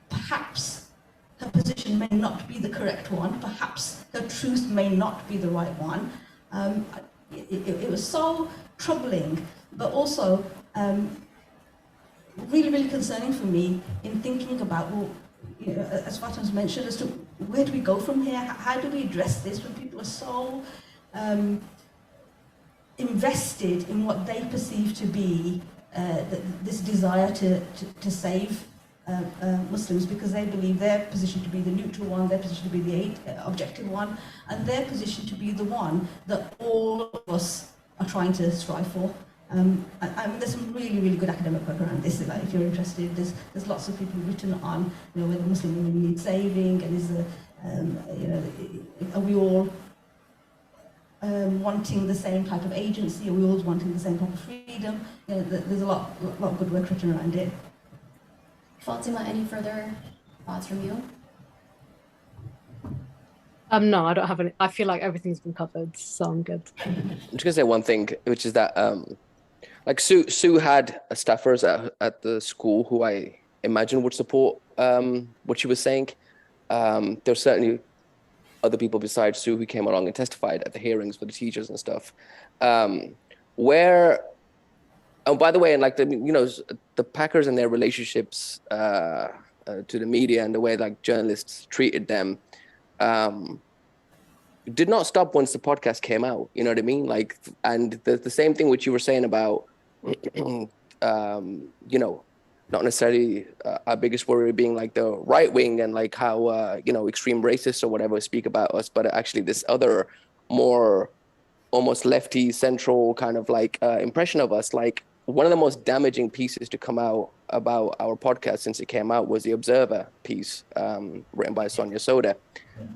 perhaps her position may not be the correct one, perhaps her truth may not be the right one. It was so troubling, but also really, really concerning for me in thinking about, as Fatima's mentioned, as to where do we go from here? How do we address this when people are so invested in what they perceive to be this desire to save Muslims, because they believe their position to be the neutral one, their position to be the objective one, and their position to be the one that all of us are trying to strive for. There's some really, really good academic work around this. Like, if you're interested, there's lots of people written on whether Muslim women need saving, and is are we all wanting the same type of agency? Are we all wanting the same type of freedom? There's a lot of good work written around it. Fatima, any further thoughts from you? No, I don't have any. I feel like everything's been covered, so I'm good. I'm just gonna say one thing, which is that like Sue had staffers at the school who I imagine would support what she was saying. There's certainly other people besides Sue who came along and testified at the hearings for the teachers and stuff. Oh, by the way, and like the Packers and their relationships to the media and the way like journalists treated them did not stop once the podcast came out. You know what I mean? Like, and the same thing which you were saying about, not necessarily our biggest worry being like the right wing and like how extreme racists or whatever speak about us, but actually this other more almost lefty central kind of like impression of us. Like, one of the most damaging pieces to come out about our podcast since it came out was the Observer piece written by Sonia Soda.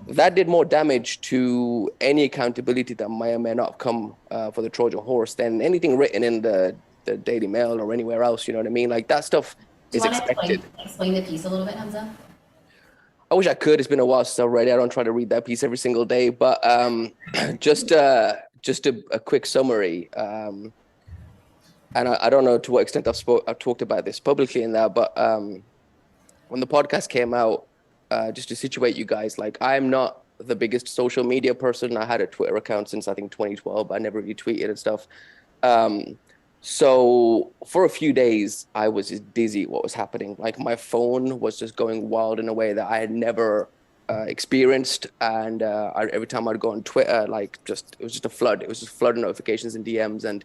That did more damage to any accountability that may or may not come for the Trojan Horse than anything written in the Daily Mail or anywhere else. You know what I mean? Like, that stuff is expected. Do you want to explain the piece a little bit, Hamza? I wish I could. It's been a while since I've read it. I don't try to read that piece every single day, but just a quick summary. And I don't know to what extent I've talked about this publicly in that, but when the podcast came out, just to situate you guys, like, I'm not the biggest social media person. I had a Twitter account since I think 2012, but I never really tweeted and stuff. So for a few days, I was just dizzy what was happening. Like, my phone was just going wild in a way that I had never experienced. And every time I'd go on Twitter, like, it was just a flood. It was just a flood of notifications and DMs. And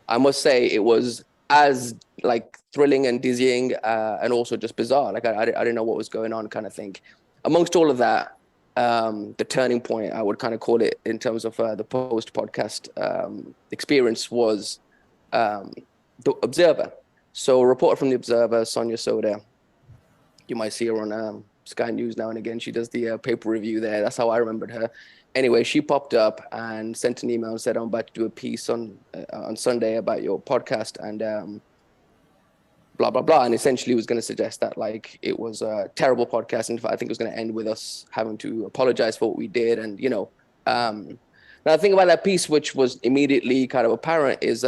I must say it was as like thrilling and dizzying and also just bizarre. Like, I didn't know what was going on, kind of thing. Amongst all of that, the turning point, I would kind of call it in terms of the post-podcast experience, was the Observer. So a reporter from the Observer, Sonia Soda, you might see her on Sky News now and again. She does the paper review there. That's how I remembered her. Anyway, she popped up and sent an email and said, I'm about to do a piece on Sunday about your podcast and blah, blah, blah. And essentially was going to suggest that like it was a terrible podcast. And I think it was going to end with us having to apologize for what we did. And, you know, now the thing about that piece, which was immediately kind of apparent, is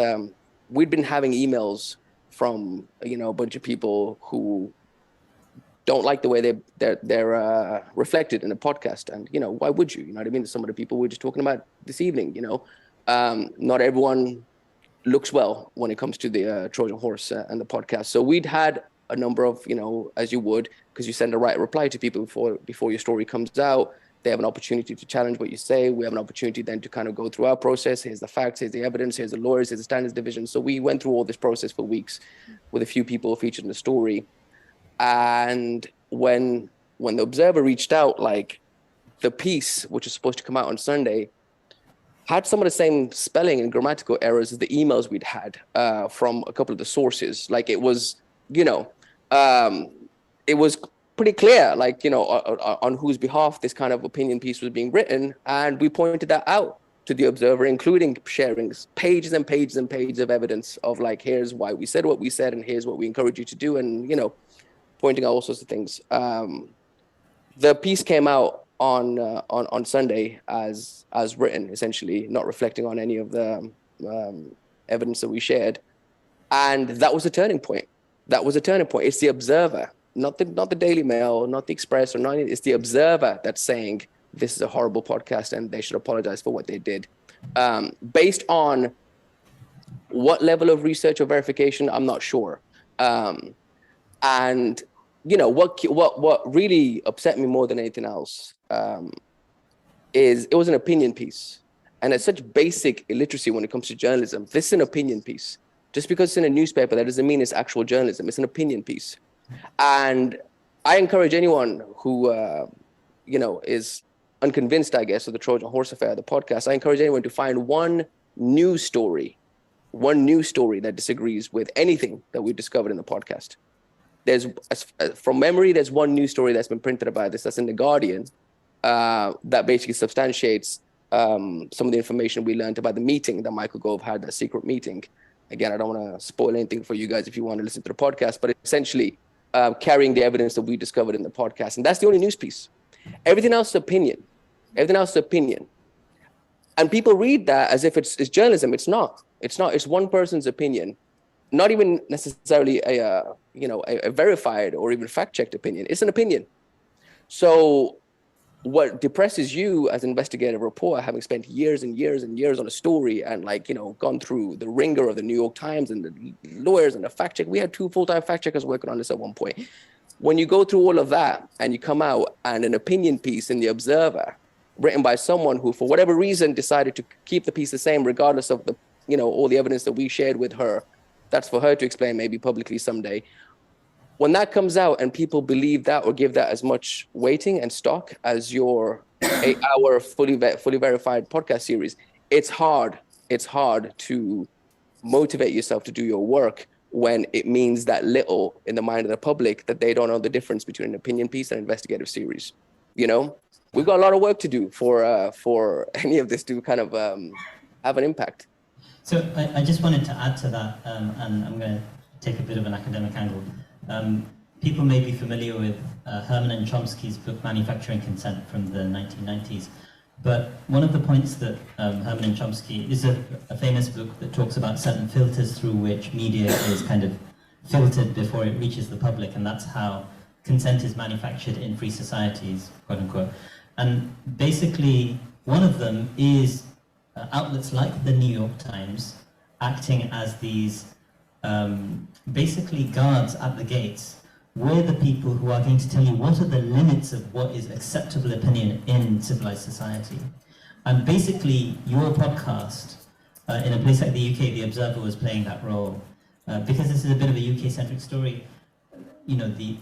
we'd been having emails from, you know, a bunch of people who don't like the way they're reflected in a podcast. And, you know, why would you? You know what I mean? Some of the people we're just talking about this evening, you know, not everyone looks well when it comes to the Trojan Horse and the podcast. So we'd had a number of, you know, as you would, because you send a right reply to people before your story comes out. They have an opportunity to challenge what you say. We have an opportunity then to kind of go through our process. Here's the facts, here's the evidence, here's the lawyers, here's the standards division. So we went through all this process for weeks with a few people featured in the story. And when the Observer reached out, like the piece, which is supposed to come out on Sunday, had some of the same spelling and grammatical errors as the emails we'd had from a couple of the sources. Like it was, you know, it was pretty clear, like, you know, on whose behalf this kind of opinion piece was being written. And we pointed that out to the Observer, including sharing pages and pages and pages of evidence of like, here's why we said what we said, and here's what we encourage you to do. And, you know, pointing out all sorts of things. The piece came out on Sunday as written, essentially, not reflecting on any of the evidence that we shared. And that was a turning point. That was a turning point. It's the Observer, not the Daily Mail, not the Express, or not. It's the Observer that's saying this is a horrible podcast and they should apologize for what they did. Based on what level of research or verification, I'm not sure. And you know what really upset me more than anything else is it was an opinion piece, and it's such basic illiteracy when it comes to journalism. This is an opinion piece. Just because it's in a newspaper, that doesn't mean it's actual journalism. It's an opinion piece, and I encourage anyone who you know is unconvinced, I guess, of the Trojan Horse Affair, the podcast. I encourage anyone to find one news story that disagrees with anything that we discovered in the podcast. There's, from memory, there's one news story that's been printed about this, that's in The Guardian, that basically substantiates some of the information we learned about the meeting that Michael Gove had, that secret meeting. Again, I don't want to spoil anything for you guys if you want to listen to the podcast, but essentially carrying the evidence that we discovered in the podcast. And that's the only news piece. Everything else is opinion. Everything else is opinion. And people read that as if it's journalism. It's not. It's not. It's one person's opinion. Not even necessarily a verified or even fact-checked opinion. It's an opinion. So what depresses you as an investigative reporter, having spent years and years and years on a story and gone through the ringer of the New York Times and the lawyers and the fact check. We had 2 full-time fact checkers working on this at one point. When you go through all of that and you come out and an opinion piece in the Observer written by someone who, for whatever reason, decided to keep the piece the same, regardless of the, all the evidence that we shared with her, that's for her to explain maybe publicly someday. When that comes out and people believe that or give that as much weighting and stock as your 8-hour fully verified podcast series, it's hard to motivate yourself to do your work when it means that little in the mind of the public that they don't know the difference between an opinion piece and an investigative series. We've got a lot of work to do for any of this to kind of have an impact. So I just wanted to add to that, and I'm going to take a bit of an academic angle. People may be familiar with Herman and Chomsky's book Manufacturing Consent from the 1990s, but one of the points that Herman and Chomsky is a famous book that talks about certain filters through which media is kind of filtered before it reaches the public, and that's how consent is manufactured in free societies, quote unquote. And basically, one of them is outlets like the New York Times acting as these basically guards at the gates. We're the people who are going to tell you what are the limits of what is acceptable opinion in civilized society. And basically, your podcast, in a place like the UK, The Observer was playing that role. Because this is a bit of a UK-centric story,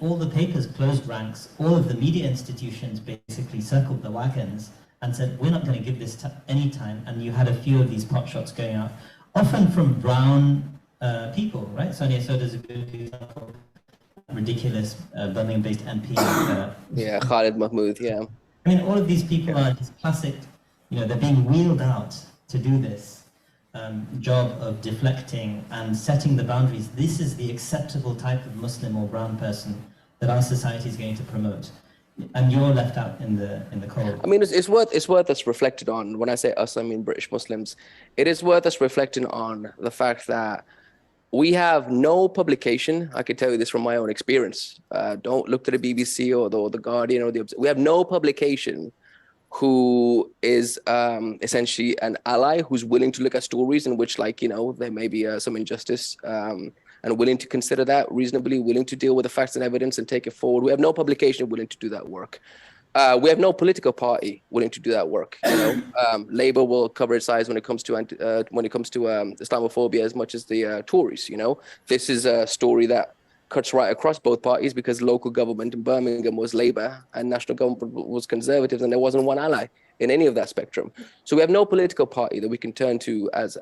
all the papers closed ranks, all of the media institutions basically circled the wagons and said, we're not going to give this any time. And you had a few of these pot shots going out. often from brown people, right? Sonia Soda's a good example. Ridiculous Birmingham-based MP. Yeah, Khalid Mahmood, yeah. I mean, all of these people are just classic, they're being wheeled out to do this job of deflecting and setting the boundaries. This is the acceptable type of Muslim or brown person that our society is going to promote. And you're left out in the cold. I mean, it's worth us reflecting on. When I say us, I mean British Muslims. It is worth us reflecting on the fact that we have no publication. I can tell you this from my own experience. Don't look to the BBC or the Guardian or we have no publication who is essentially an ally who's willing to look at stories in which, there may be some injustice and willing to consider that reasonably, willing to deal with the facts and evidence and take it forward. We have no publication willing to do that work. We have no political party willing to do that work. Labour will cover its eyes when it comes to Islamophobia as much as the Tories. This is a story that cuts right across both parties because local government in Birmingham was Labour and national government was Conservative, and there wasn't one ally in any of that spectrum. So we have no political party that we can turn to as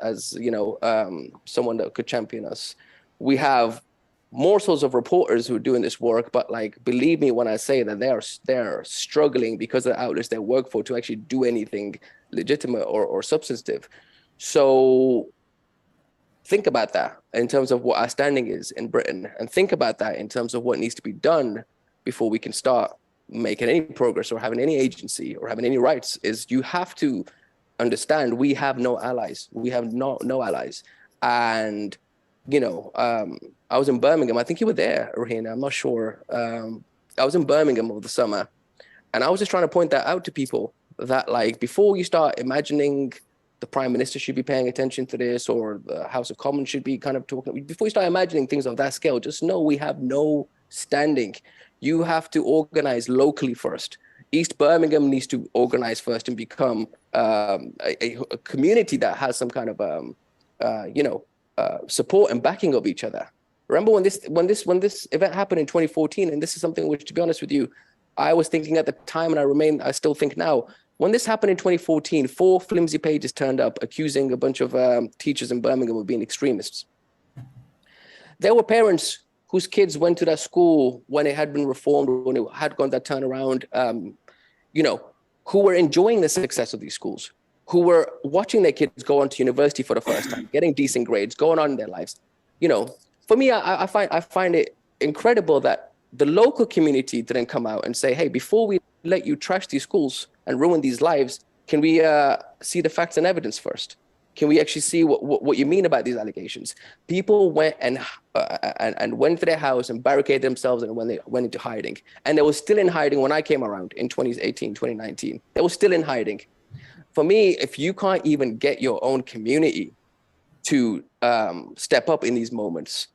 someone that could champion us. We have morsels of reporters who are doing this work, but believe me when I say that they're struggling because of the outlets they work for to actually do anything legitimate or substantive. So think about that in terms of what our standing is in Britain, and think about that in terms of what needs to be done before we can start making any progress or having any agency or having any rights. Is you have to understand we have no allies. We have no allies. And I was in Birmingham. I think you were there, Rehana. I'm not sure. I was in Birmingham over the summer, and I was just trying to point that out to people that before you start imagining the Prime Minister should be paying attention to this, or the House of Commons should be kind of talking, before you start imagining things of that scale, just know we have no standing. You have to organize locally first. East Birmingham needs to organize first and become a community that has some kind of support and backing of each other. Remember when this event happened in 2014, and this is something which, to be honest with you, I was thinking at the time, and I still think now. When this happened in 2014, 4 flimsy pages turned up accusing a bunch of teachers in Birmingham of being extremists. There were parents whose kids went to that school when it had been reformed, when it had gone that turnaround, who were enjoying the success of these schools, who were watching their kids go on to university for the first time, getting decent grades, going on in their lives. For me, I find it incredible that the local community didn't come out and say, hey, before we let you trash these schools and ruin these lives, can we see the facts and evidence first? Can we actually see what you mean about these allegations? People went and went to their house and barricaded themselves, and when they went into hiding. And they were still in hiding when I came around in 2018, 2019. They were still in hiding. For me, if you can't even get your own community to step up in these moments,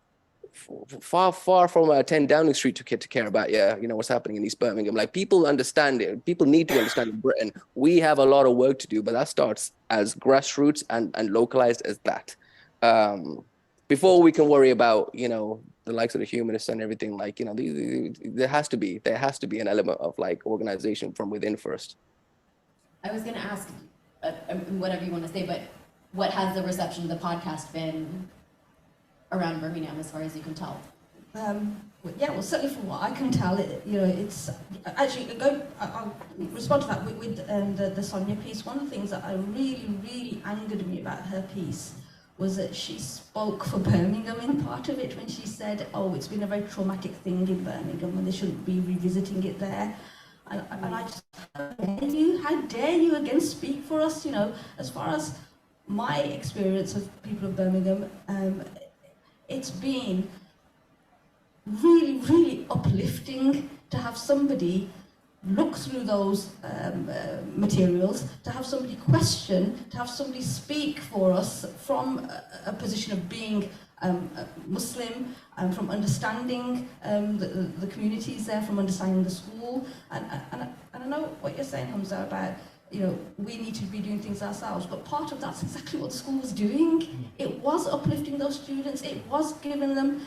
far from 10 Downing Street to care about what's happening in East Birmingham. People understand it. People need to understand in Britain we have a lot of work to do, but that starts as grassroots and localized as that. Before we can worry about the likes of the humanists and everything, there has to be an element of organization from within first. I was going to ask whatever you want to say, but what has the reception of the podcast been around Birmingham, as far as you can tell? Well, certainly from what I can tell, it's actually I'll respond to that with the Sonia piece. One of the things that really angered me about her piece was that she spoke for Birmingham in part of it when she said, "Oh, it's been a very traumatic thing in Birmingham, and they shouldn't be revisiting it there." And I just, how dare you again speak for us? As far as my experience of people of Birmingham, it's been really uplifting to have somebody look through those materials, to have somebody question, to have somebody speak for us from a position of being Muslim, from understanding the communities there, from understanding the school. And I know what you're saying, Hamza, about we need to be doing things ourselves, but part of that's exactly what the school was doing. It was uplifting those students, it was giving them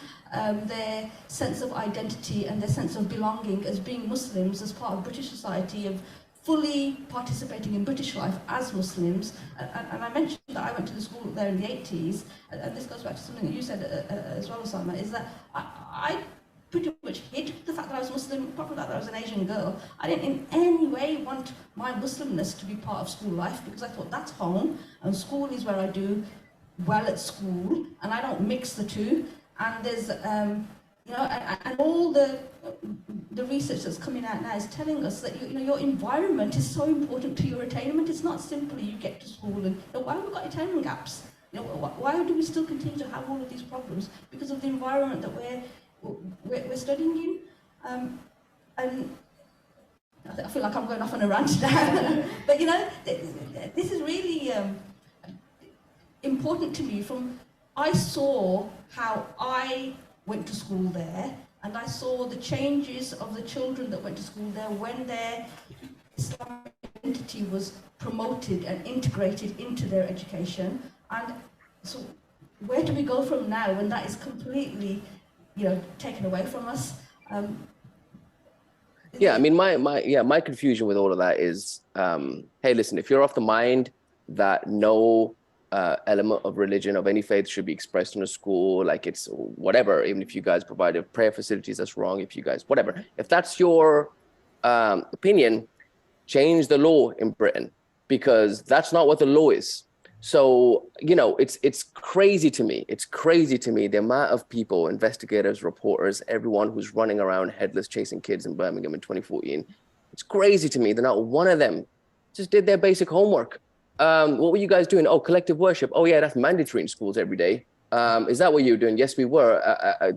their sense of identity and their sense of belonging as being Muslims, as part of British society, of fully participating in British life as Muslims, and I mentioned that I went to the school there in the 80s, and this goes back to something that you said as well, Usaama, is that I pretty much hid the fact that I was Muslim, apart from that I was an Asian girl. I didn't in any way want my Muslimness to be part of school life, because I thought that's home, and school is where I do well at school, and I don't mix the two. And there's, you know, and all the research that's coming out now is telling us that you know, your environment is so important to your attainment. It's not simply you get to school and, you know, why have we got attainment gaps? You know, why do we still continue to have all of these problems? Because of the environment that we're studying in. And I feel like I'm going off on a rant now. But you know, this is really important to me. I saw how I went to school there, and I saw the changes of the children that went to school there when their Islamic identity was promoted and integrated into their education. And so where do we go from now when that is completely, you know, taken away from us? Yeah, I mean, my confusion with all of that is, hey, listen, if you're of the mind that no element of religion of any faith should be expressed in a school, like it's whatever, even if you guys provided prayer facilities, that's wrong. If you guys, whatever, if that's your opinion, change the law in Britain, because that's not what the law is. So, you know, it's crazy to me. It's crazy to me, the amount of people, investigators, reporters, everyone who's running around headless chasing kids in Birmingham in 2014. It's crazy to me that not one of them just did their basic homework. What were you guys doing? Oh, collective worship. Oh yeah, that's mandatory in schools every day. Is that what you were doing? Yes, we were.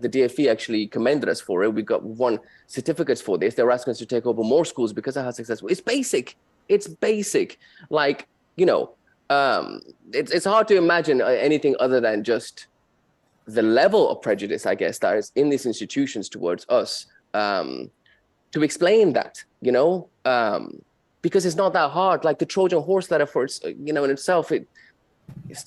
The DFE actually commended us for it. We got won certificates for this. They were asking us to take over more schools because of how successful. It's basic. It's basic. Like, you know, it's hard to imagine anything other than just the level of prejudice, I guess, that is in these institutions towards us, to explain that, you know, because it's not that hard. Like the Trojan Horse letter, for its, you know, in itself, it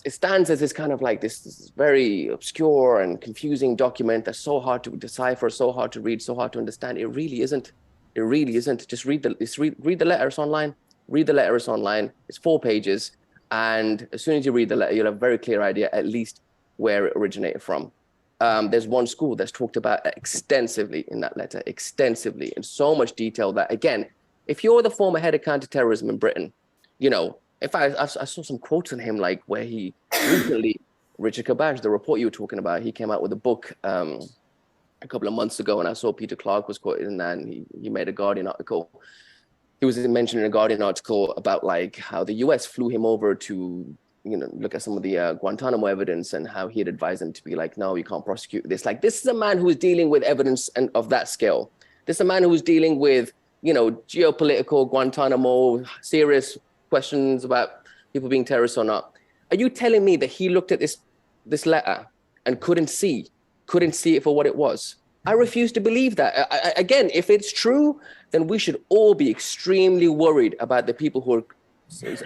stands as this kind of like this very obscure and confusing document that's so hard to decipher, so hard to read, so hard to understand. It really isn't. It really isn't. Just read the letters online. Read the letters online. It's 4 pages. And as soon as you read the letter, you'll have a very clear idea, at least, where it originated from. There's one school that's talked about extensively in that letter, extensively, in so much detail that, again, if you're the former head of counterterrorism in Britain, you know, if I saw some quotes on him, like where he recently, Richard Kabaj, the report you were talking about, he came out with a book a couple of months ago, and I saw Peter Clark was quoted in that, and he made a Guardian article. He was mentioned in a Guardian article about like how the US flew him over to, you know, look at some of the Guantanamo evidence, and how he had advised them to be like, no, you can't prosecute this. Like, this is a man who is dealing with evidence and of that scale. This is a man who is dealing with, you know, geopolitical Guantanamo, serious questions about people being terrorists or not. Are you telling me that he looked at this letter and couldn't see it for what it was? I refuse to believe that. Again, if it's true, then we should all be extremely worried about the people who are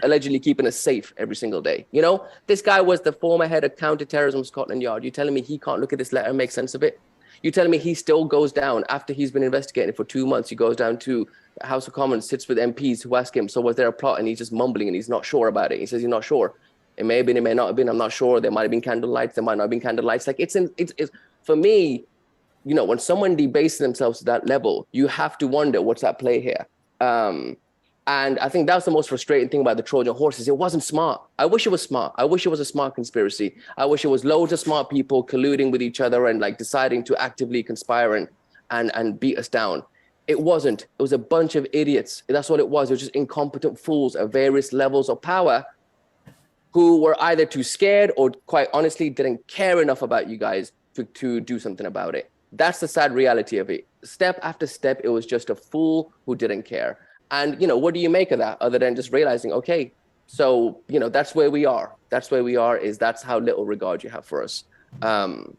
allegedly keeping us safe every single day. You know, this guy was the former head of counterterrorism Scotland Yard. You telling me he can't look at this letter and make sense of it? You telling me he still goes down after he's been investigating for 2 months? He goes down to the House of Commons, sits with MPs who ask him, so was there a plot? And he's just mumbling and he's not sure about it. He says he's not sure. It may have been, it may not have been. I'm not sure. There might have been candlelights. There might not have been candlelights. Like it's for me, you know, when someone debases themselves to that level, you have to wonder what's at play here. And I think that's the most frustrating thing about the Trojan Horse is it wasn't smart. I wish it was smart. I wish it was a smart conspiracy. I wish it was loads of smart people colluding with each other and like deciding to actively conspire and beat us down. It wasn't. It was a bunch of idiots. That's what it was. It was just incompetent fools at various levels of power who were either too scared or quite honestly didn't care enough about you guys to do something about it. That's the sad reality of it. Step after step, it was just a fool who didn't care. And, you know, what do you make of that other than just realizing, okay, so, you know, that's where we are. That's where we are, is that's how little regard you have for us. And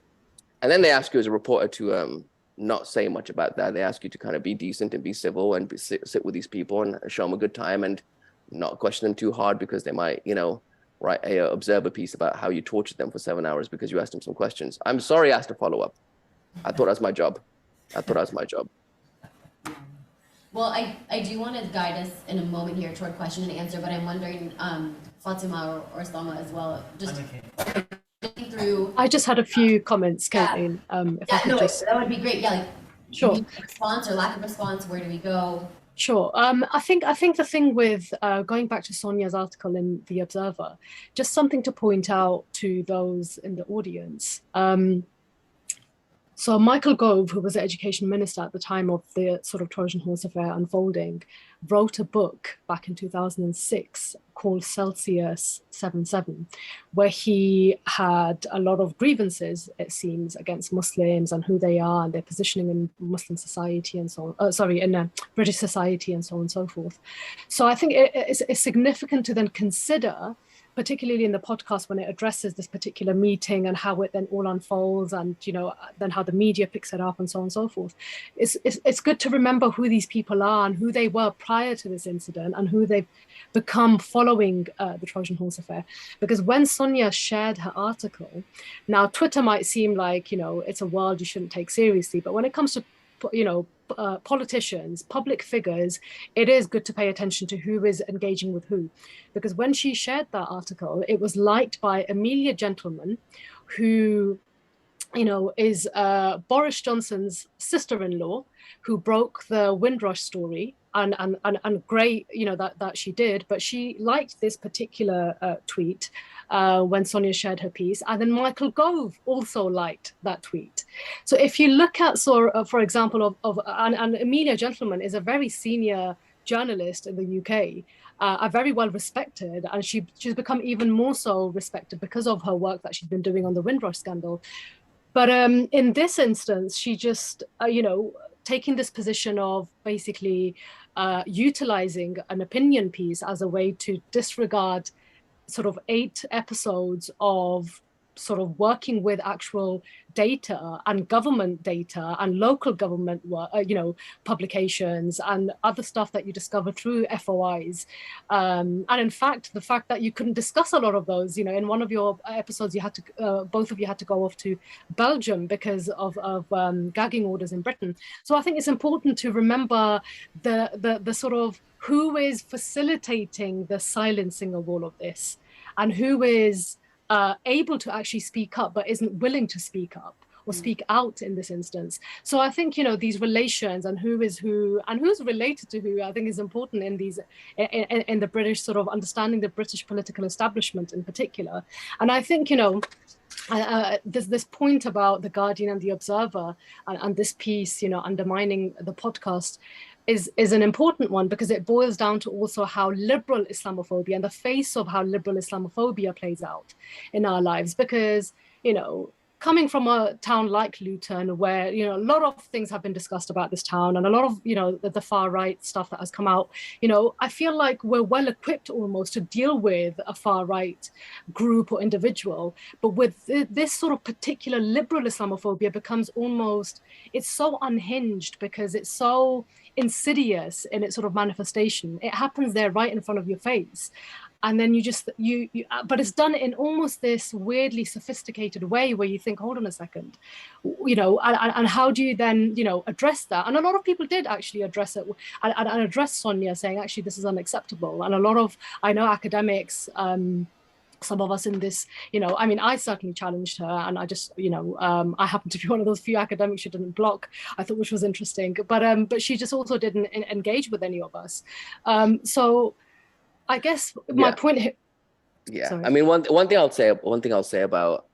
then they ask you as a reporter to not say much about that. They ask you to kind of be decent and be civil and sit with these people and show them a good time and not question them too hard because they might, you know, write a observer piece about how you tortured them for 7 hours because you asked them some questions. I'm sorry I asked a follow-up. I thought that was my job. Well, I do want to guide us in a moment here toward question and answer, but I'm wondering, Fatima or Salma as well, just thinking through. I just had a few comments, Caitlin, if I could just. That would be great. Yeah, like Sure. Response or lack of response, where do we go? Sure. I think the thing with going back to Sonia's article in The Observer, just something to point out to those in the audience. So Michael Gove, who was the education minister at the time of the sort of Trojan Horse Affair unfolding, wrote a book back in 2006 called Celsius 77, where he had a lot of grievances, it seems, against Muslims and who they are and their positioning in Muslim society and so on, in British society and so on and so forth. So I think it's significant to then consider, particularly in the podcast when it addresses this particular meeting and how it then all unfolds, and then how the media picks it up and so on and so forth. It's good to remember who these people are and who they were prior to this incident and who they've become following the Trojan Horse Affair. Because when Sonia shared her article, now Twitter might seem like it's a world you shouldn't take seriously, but when it comes to politicians, public figures, it is good to pay attention to who is engaging with who. Because when she shared that article, it was liked by Amelia Gentleman, who is Boris Johnson's sister-in-law, who broke the Windrush story, and great that she did, but she liked this particular tweet when Sonia shared her piece, and then Michael Gove also liked that tweet. So if you look at, for example, and Amelia Gentleman is a very senior journalist in the UK, are very well respected, and she's become even more so respected because of her work that she's been doing on the Windrush scandal. But in this instance, she just, taking this position of basically utilizing an opinion piece as a way to disregard sort of 8 episodes of sort of working with actual data and government data and local government publications and other stuff that you discover through FOIs. And in fact, the fact that you couldn't discuss a lot of those, in one of your episodes, you had to, both of you had to go off to Belgium because of gagging orders in Britain. So I think it's important to remember the sort of who is facilitating the silencing of all of this, and who is able to actually speak up but isn't willing to speak up or speak out in this instance. So I think these relations and who is who and who's related to who, I think is important in these in the British sort of understanding the British political establishment in particular. And I think this point about the Guardian and the Observer and this piece undermining the podcast is an important one, because it boils down to also how liberal Islamophobia and the face of how liberal Islamophobia plays out in our lives. Because, coming from a town like Luton, where, a lot of things have been discussed about this town and a lot of, the far right stuff that has come out, I feel like we're well equipped almost to deal with a far right group or individual. But with this sort of particular liberal Islamophobia becomes almost, it's so unhinged because it's so insidious in its sort of manifestation. It happens there right in front of your face. And then but it's done in almost this weirdly sophisticated way where you think, hold on a second, and how do you then, address that? And a lot of people did actually address it and address Sonia, saying, actually, this is unacceptable. And a lot of, I know academics, some of us in this, I certainly challenged her, and I just, I happen to be one of those few academics she didn't block, I thought, which was interesting. But she just also didn't engage with any of us. So I guess my point here. Yeah, sorry. I mean, one thing I'll say about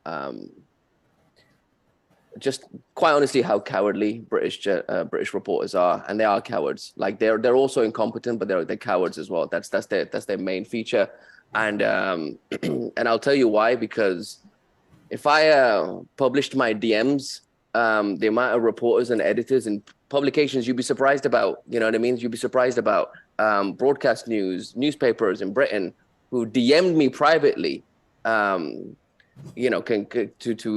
just quite honestly how cowardly British reporters are, and they are cowards. Like they're also incompetent, but they're cowards as well. That's their main feature. And and I'll tell you why, because if I published my DMs, the amount of reporters and editors and publications you'd be surprised about, you'd be surprised about broadcast newspapers in Britain who DM'd me privately, to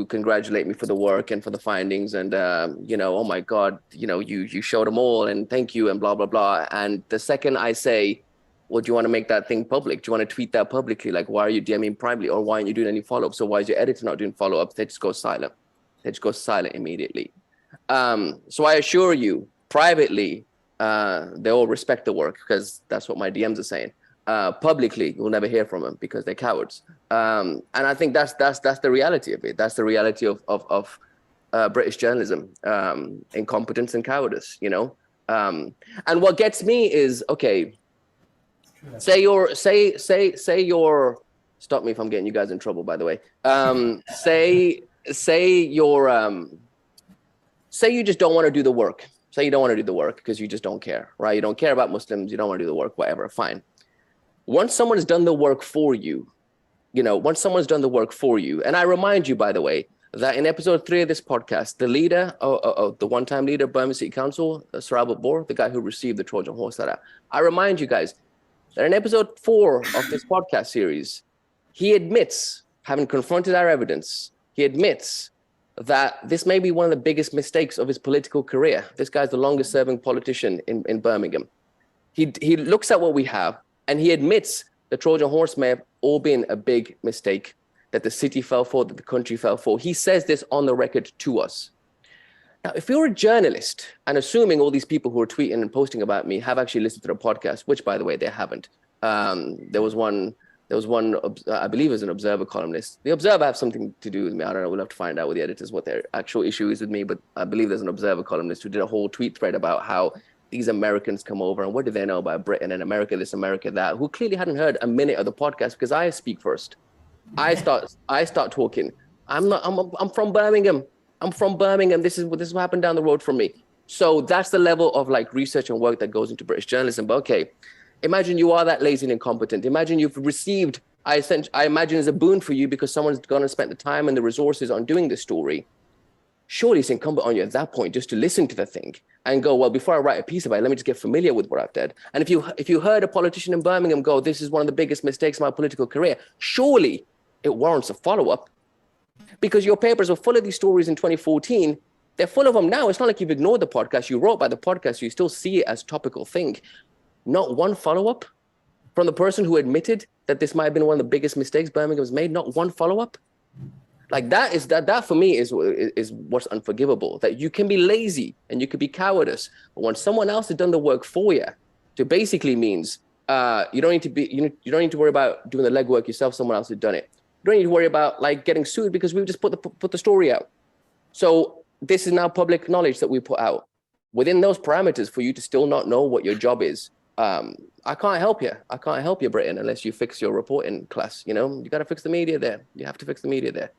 congratulate me for the work and for the findings, and oh my God, you showed them all and thank you and blah blah blah. And the second I say, well, do you want to make that thing public? Do you want to tweet that publicly? Like, why are you DMing privately, or why aren't you doing any follow-ups? So why is your editor not doing follow-ups? They just go silent. They just go silent immediately. So I assure you, privately, They all respect the work because that's what my DMs are saying. Publicly, you'll never hear from them because they're cowards. And I think that's the reality of it. That's the reality of British journalism, incompetence and cowardice, you know. And what gets me is, okay, say you're, stop me if I'm getting you guys in trouble, by the way. Say you just don't want to do the work. Say you don't want to do the work because you just don't care, right? You don't care about Muslims, you don't want to do the work, whatever, fine. Once someone's done the work for you, and I remind you, by the way, that in episode 3 of this podcast, the leader, the one-time leader of Birmingham City Council, Sir Albert Bohr, the guy who received the Trojan Horse Affair, I remind you guys that in episode 4 of this podcast series, he admits, having confronted our evidence, he admits that this may be one of the biggest mistakes of his political career. This guy's the longest serving politician in Birmingham. He looks at what we have and he admits the Trojan Horse may have all been a big mistake, that the city fell for, that the country fell for. He says this on the record to us. Now, if you're a journalist, and assuming all these people who are tweeting and posting about me have actually listened to the podcast, which, by the way, they haven't. There was one, I believe it was an Observer columnist. The Observer have something to do with me. I don't know. We'll have to find out with the editors what their actual issue is with me. But I believe there's an Observer columnist who did a whole tweet thread about how these Americans come over and what do they know about Britain and America, this, America, that, who clearly hadn't heard a minute of the podcast because I speak first. I start talking. I'm from Birmingham. I'm from Birmingham. This is what happened down the road from me. So that's the level of like research and work that goes into British journalism. But okay, imagine you are that lazy and incompetent. Imagine you've received, I imagine, as a boon for you because someone's gone and spent the time and the resources on doing this story. Surely it's incumbent on you at that point just to listen to the thing and go, well, before I write a piece about it, let me just get familiar with what I've done. And if you heard a politician in Birmingham go, this is one of the biggest mistakes of my political career, surely it warrants a follow-up. Because your papers were full of these stories in 2014. They're full of them now. It's not like you've ignored the podcast. You wrote by the podcast. You still see it as topical thing. Not one follow-up from the person who admitted that this might have been one of the biggest mistakes Birmingham's made. Not one follow-up. Like that for me is what's unforgivable. That you can be lazy and you could be cowardice, but when someone else has done the work for you, it basically means you don't need to worry about doing the legwork yourself. Someone else has done it. You don't need to worry about like getting sued because we've just put the story out. So this is now public knowledge that we put out. Within those parameters, for you to still not know what your job is, I can't help you. I can't help you, Britain, unless you fix your reporting class. You got to fix the media there. You have to fix the media there.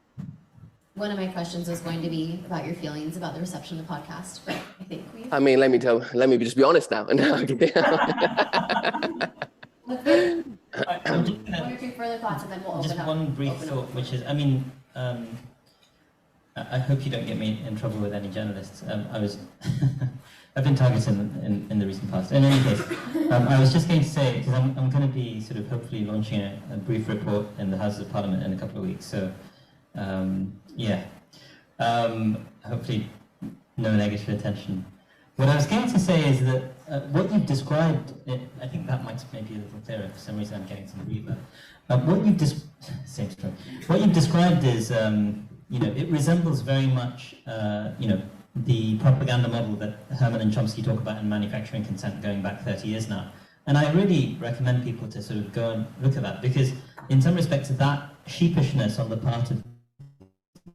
One of my questions was going to be about your feelings about the reception of the podcast, but I think I mean, let me just be honest now. I'm just one or two further thoughts, and then we'll open just up. one brief thought, which is, I mean, I hope you don't get me in trouble with any journalists. I've been targeted in the recent past. In any case, I was just going to say, because I'm going to be sort of hopefully launching a brief report in the Houses of Parliament in a couple of weeks. So, hopefully no negative attention. What I was going to say is that what you've described, I think that might maybe a little clearer. For some reason I'm getting some reverb. What you've described is, it resembles very much, the propaganda model that Herman and Chomsky talk about in Manufacturing Consent going back 30 years now. And I really recommend people to sort of go and look at that, because in some respects that sheepishness on the part of,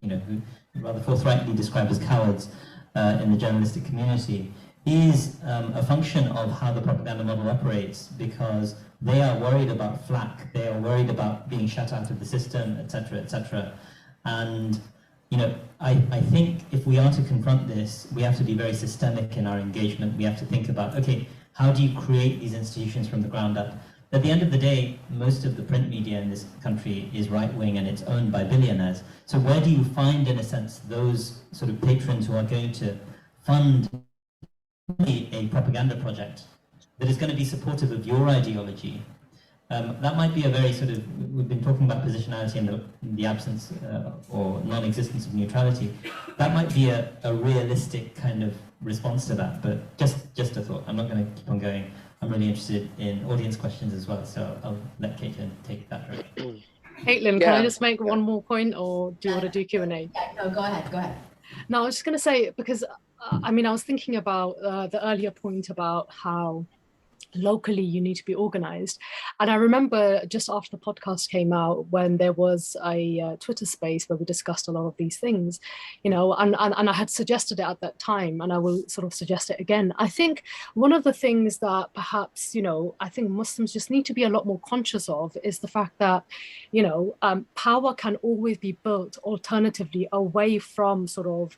who rather forthrightly described as cowards in the journalistic community, is a function of how the propaganda model operates, because they are worried about flack, they are worried about being shut out of the system, etc., etc. And I think if we are to confront this, we have to be very systemic in our engagement. We have to think about, okay, how do you create these institutions from the ground up? At the end of the day, most of the print media in this country is right-wing and it's owned by billionaires. So where do you find, in a sense, those sort of patrons who are going to fund a propaganda project that is going to be supportive of your ideology? That might be a very sort of, we've been talking about positionality in the absence or non-existence of neutrality. That might be a realistic kind of response to that, but just a thought. I'm not going to keep on going. I'm really interested in audience questions as well, so I'll let Caitlin take that direction. Caitlin, can I just make one more point, or do you want to do Q&A? Yeah, no, go ahead. No, I was just going to say, because I mean, I was thinking about the earlier point about how locally you need to be organized. And I remember just after the podcast came out, when there was a Twitter space where we discussed a lot of these things, you know, and I had suggested it at that time, and I will sort of suggest it again. I think one of the things that perhaps, you know, I think Muslims just need to be a lot more conscious of is the fact that, you know, power can always be built alternatively away from sort of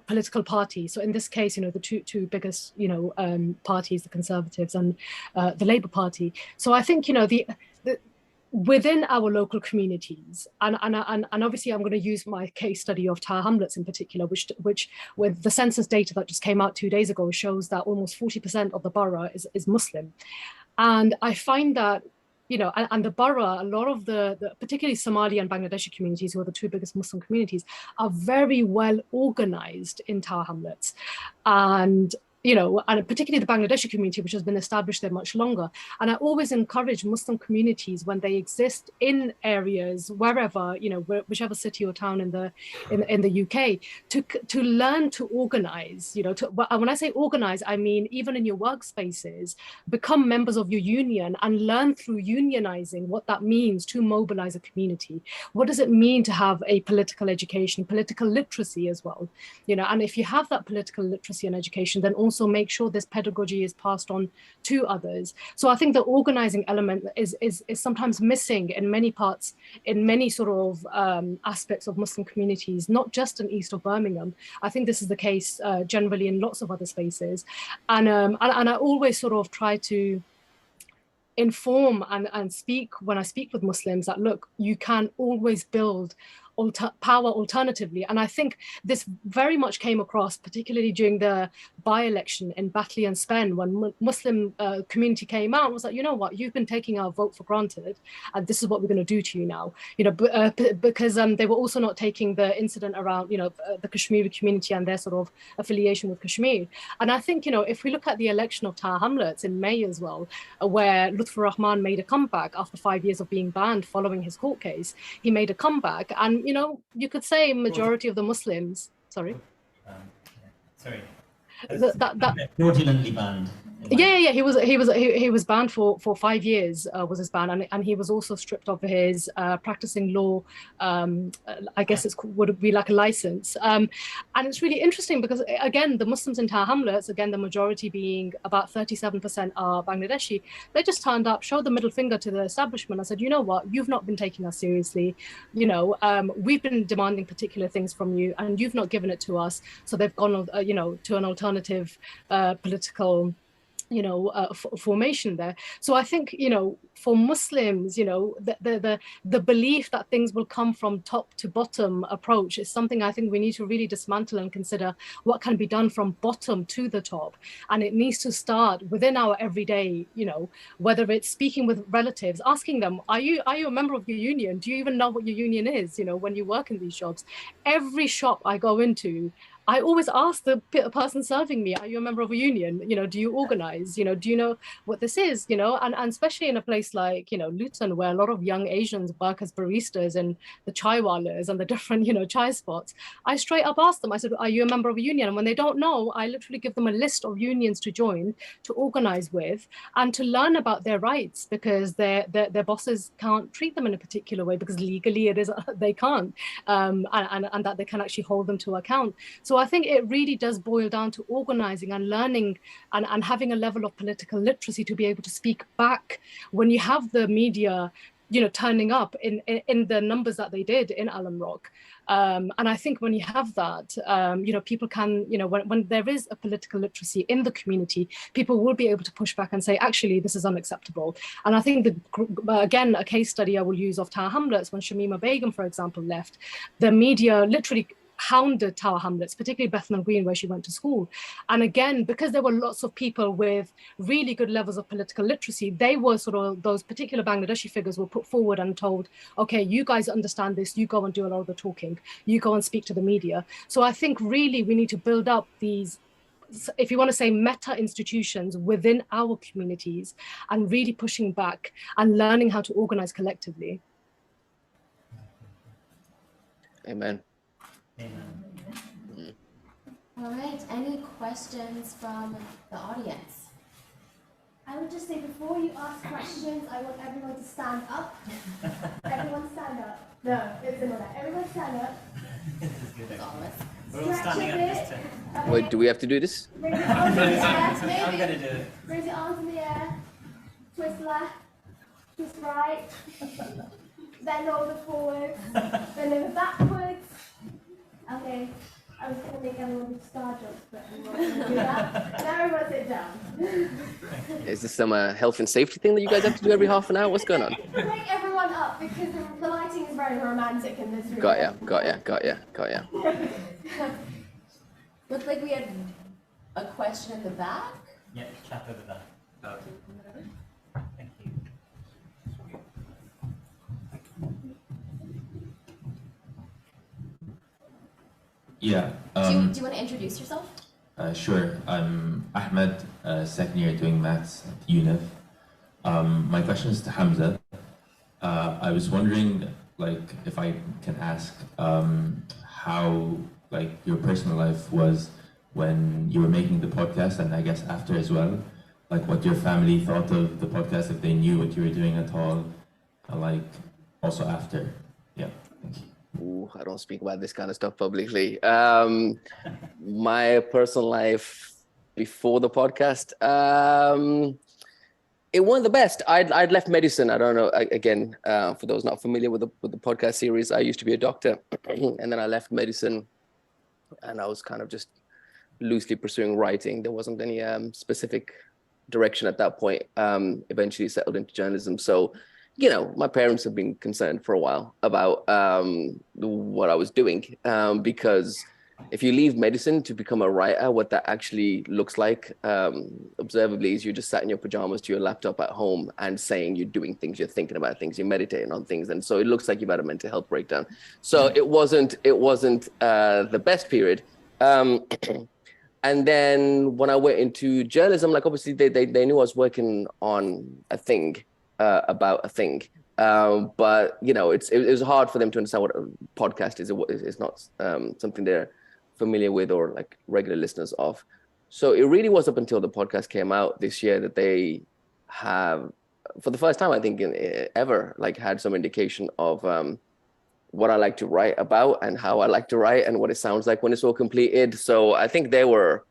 political parties. So in this case, you know, the two biggest, you know, parties, the Conservatives and the Labour Party. So I think, you know, the within our local communities, and obviously I'm going to use my case study of Tower Hamlets in particular, which with the census data that just came out 2 days ago shows that almost 40% of the borough is Muslim. And I find that, you know, and the borough, a lot of the particularly Somali and Bangladeshi communities, who are the two biggest Muslim communities, are very well organized in Tower Hamlets. And, you know, and particularly the Bangladeshi community, which has been established there much longer. And I always encourage Muslim communities, when they exist in areas, wherever, you know, whichever city or town in the UK, to learn to organize, you know, when I say organize, I mean, even in your workspaces, become members of your union and learn through unionizing what that means to mobilize a community. What does it mean to have a political education, political literacy as well? You know, and if you have that political literacy and education, then also make sure this pedagogy is passed on to others. So I think the organizing element is sometimes missing in many parts, in many sort of aspects of Muslim communities, not just in east of Birmingham. I think this is the case generally in lots of other spaces. And I always sort of try to inform and speak, when I speak with Muslims, that look, you can always build power alternatively. And I think this very much came across, particularly during the by-election in Batley and Spen, when Muslim community came out and was like, you know what, you've been taking our vote for granted, and this is what we're going to do to you now. You know, because they were also not taking the incident around, you know, the Kashmiri community and their sort of affiliation with Kashmir. And I think, you know, if we look at the election of Tower Hamlets in May as well, where Lutfur Rahman made a comeback after 5 years of being banned following his court case, he made a comeback, and you know, you could say majority of the Muslims, sorry. Fraudulently banned. Yeah, he was banned for 5 years, was his ban, and he was also stripped of his practicing law. I guess would be like a license, and it's really interesting because again, the Muslims in Tower Hamlets, again the majority being about 37% are Bangladeshi, they just turned up, showed the middle finger to the establishment, and said, you know what, you've not been taking us seriously. You know, we've been demanding particular things from you, and you've not given it to us. So they've gone, you know, to an alternative political, you know, formation there. So I think, you know, for Muslims, you know, the belief that things will come from top to bottom approach is something I think we need to really dismantle and consider what can be done from bottom to the top. And it needs to start within our everyday, you know, whether it's speaking with relatives, asking them, are you a member of your union? Do you even know what your union is? You know, when you work in these jobs, every shop I go into, I always ask the person serving me, are you a member of a union? You know, do you organize? You know, do you know what this is? You know, and especially in a place like, you know, Luton, where a lot of young Asians work as baristas and the chai walas and the different, you know, chai spots, I straight up ask them, I said, are you a member of a union? And when they don't know, I literally give them a list of unions to join, to organize with, and to learn about their rights, because their bosses can't treat them in a particular way because legally it is, they can't, and that they can actually hold them to account. So I think it really does boil down to organizing and learning and having a level of political literacy to be able to speak back when you have the media, you know, turning up in the numbers that they did in Alum Rock. And I think when you have that, you know, people can, you know, when there is a political literacy in the community, people will be able to push back and say, actually, this is unacceptable. And I think, again, a case study I will use of Tower Hamlets, when Shamima Begum, for example, left, the media literally hounded Tower Hamlets, particularly Bethnal Green, where she went to school. And again, because there were lots of people with really good levels of political literacy, they were sort of, those particular Bangladeshi figures were put forward and told, okay, you guys understand this, you go and do a lot of the talking, you go and speak to the media. So I think really we need to build up these, if you want to say, meta institutions within our communities, and really pushing back and learning how to organize collectively. Amen. Amen. All right, any questions from the audience? I would just say before you ask questions, I want everyone to stand up. Everyone stand up. No, it's similar. Everyone stand up. This is good. All of us. We're all standing up this time. Okay. Wait, do we have to do this? Raise your arms in the air. I'm gonna do it. Raise your arms in the air. Twist left. Twist right. Then over forwards. Then over backwards. Okay. I was going to make everyone do star jumps, but I'm not going to do that. Now everyone sit down. Is this some health and safety thing that you guys have to do every half an hour? What's going on? Wake everyone up because the lighting is very romantic in this room. Got ya. Looked like we had a question at the back. Yeah, chat over that. Thank you. Yeah. Do you want to introduce yourself? Sure. I'm Ahmed, second year doing maths at UNIF. My question is to Hamza. I was wondering, like, if I can ask how, like, your personal life was when you were making the podcast, and I guess after as well. Like, what your family thought of the podcast, if they knew what you were doing at all, like, also after. Yeah. Thank you. Ooh, I don't speak about this kind of stuff publicly. My personal life before the podcast, it wasn't the best. I'd left medicine. I don't know. Again, for those not familiar with the podcast series, I used to be a doctor, and then I left medicine, and I was kind of just loosely pursuing writing. There wasn't any specific direction at that point. Eventually settled into journalism. So, you know, my parents have been concerned for a while about what I was doing, because if you leave medicine to become a writer, what that actually looks like, observably, is you're just sat in your pajamas to your laptop at home and saying you're doing things, you're thinking about things, you're meditating on things, and so it looks like you've had a mental health breakdown. So it wasn't the best period. And then when I went into journalism, like obviously they knew I was working on a thing. About a thing, but you know, it was hard for them to understand what a podcast is. It's not something they're familiar with or like regular listeners of. So it really was up until the podcast came out this year that they have, for the first time, I think ever, like had some indication of what I like to write about and how I like to write and what it sounds like when it's all completed. So I think they were.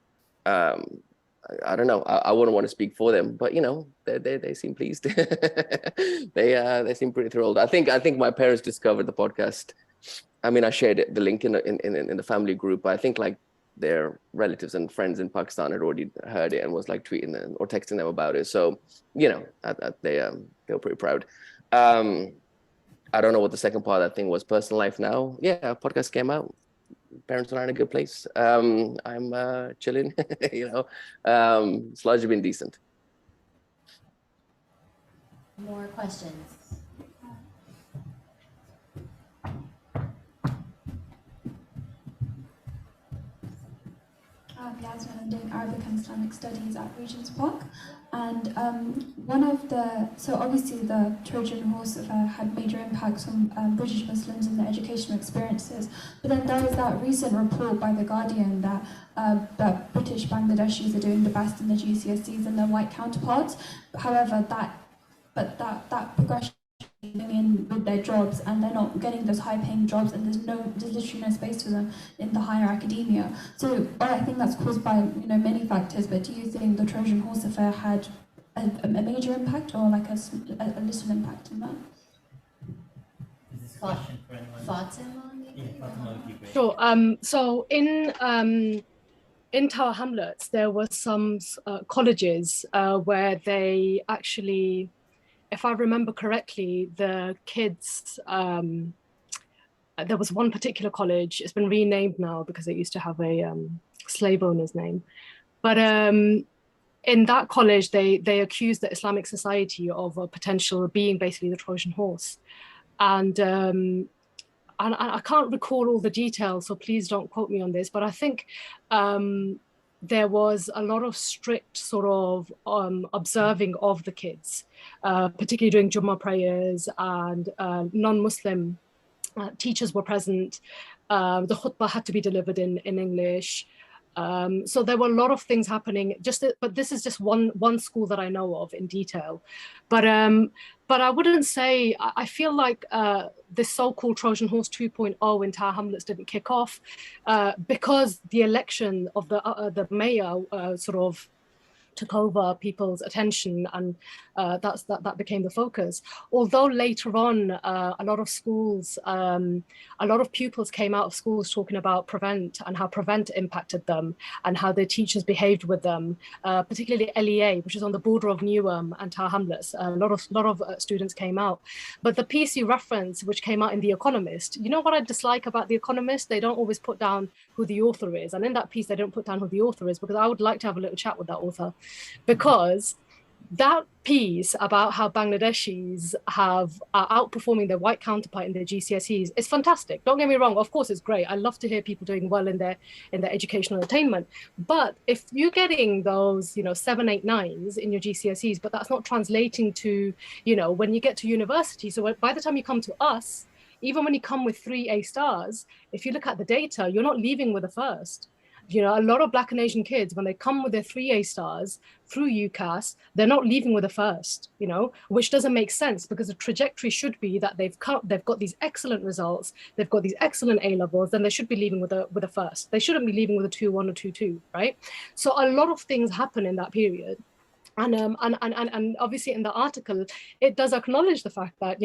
I don't know. I wouldn't want to speak for them, but you know, they seem pleased. they seem pretty thrilled. I think my parents discovered the podcast. I mean, I shared the link in the family group. But I think like their relatives and friends in Pakistan had already heard it and was like tweeting them or texting them about it. So you know, they were pretty proud. I don't know what the second part of that thing was. Personal life now. Yeah, podcast came out. Parents are in a good place. I'm chilling, you know. It's largely been decent. More questions? Yasmin, I'm doing Arabic and Islamic Studies at Regent's Park. And so obviously the Trojan Horse Affair had major impacts on British Muslims and their educational experiences. But then there was that recent report by The Guardian that British Bangladeshis are doing the best in the GCSEs and their white counterparts. However, that progression in with their jobs, and they're not getting those high-paying jobs, and there's literally no space for them in the higher academia. So I think that's caused by many factors. But do you think the Trojan Horse Affair had a major impact, or like a little impact on that? Is this a question for anyone? Fatima, maybe? Yeah, Fatima would be great. Sure. So in Tower Hamlets, there were some colleges where they actually, if I remember correctly, the kids, there was one particular college, it's been renamed now because it used to have a slave owner's name. But in that college, they accused the Islamic Society of a potential being basically the Trojan horse. And I can't recall all the details, so please don't quote me on this, but I think there was a lot of strict sort of observing of the kids, particularly during Jummah prayers, and non-Muslim teachers were present. The khutbah had to be delivered in English. So there were a lot of things happening. But this is just one school that I know of in detail. But I wouldn't say, I feel like this so-called Trojan Horse 2.0 in Tower Hamlets didn't kick off because the election of the mayor sort of took over people's attention, and that became the focus. Although later on, a lot of schools, a lot of pupils came out of schools talking about Prevent and how Prevent impacted them and how their teachers behaved with them, particularly LEA, which is on the border of Newham and Tower Hamlets. A lot of students came out. But the piece you reference, which came out in The Economist, you know what I dislike about The Economist? They don't always put down who the author is. And in that piece, they don't put down who the author is, because I would like to have a little chat with that author. Because that piece about how Bangladeshis are outperforming their white counterpart in their GCSEs is fantastic. Don't get me wrong, of course it's great. I love to hear people doing well in their educational attainment. But if you're getting those, 7, 8, 9s in your GCSEs, but that's not translating to, when you get to university. So by the time you come to us, even when you come with 3 A stars, if you look at the data, you're not leaving with a first. A lot of Black and Asian kids, when they come with their 3 A stars through UCAS, they're not leaving with a first, which doesn't make sense, because the trajectory should be that they've got these excellent results, they've got these excellent A levels, then they should be leaving with a first. They shouldn't be leaving with a 2-1 or 2-2, right? So a lot of things happen in that period. And obviously in the article, it does acknowledge the fact that,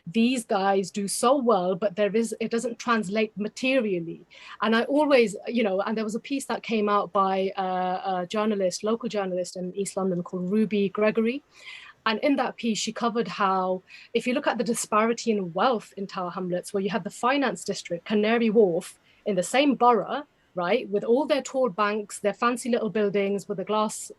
these guys do so well, but it doesn't translate materially. And I always, and there was a piece that came out by a local journalist in East London called Ruby Gregory. And in that piece, she covered how, if you look at the disparity in wealth in Tower Hamlets, where you have the finance district, Canary Wharf, in the same borough, right, with all their tall banks, their fancy little buildings with the glass,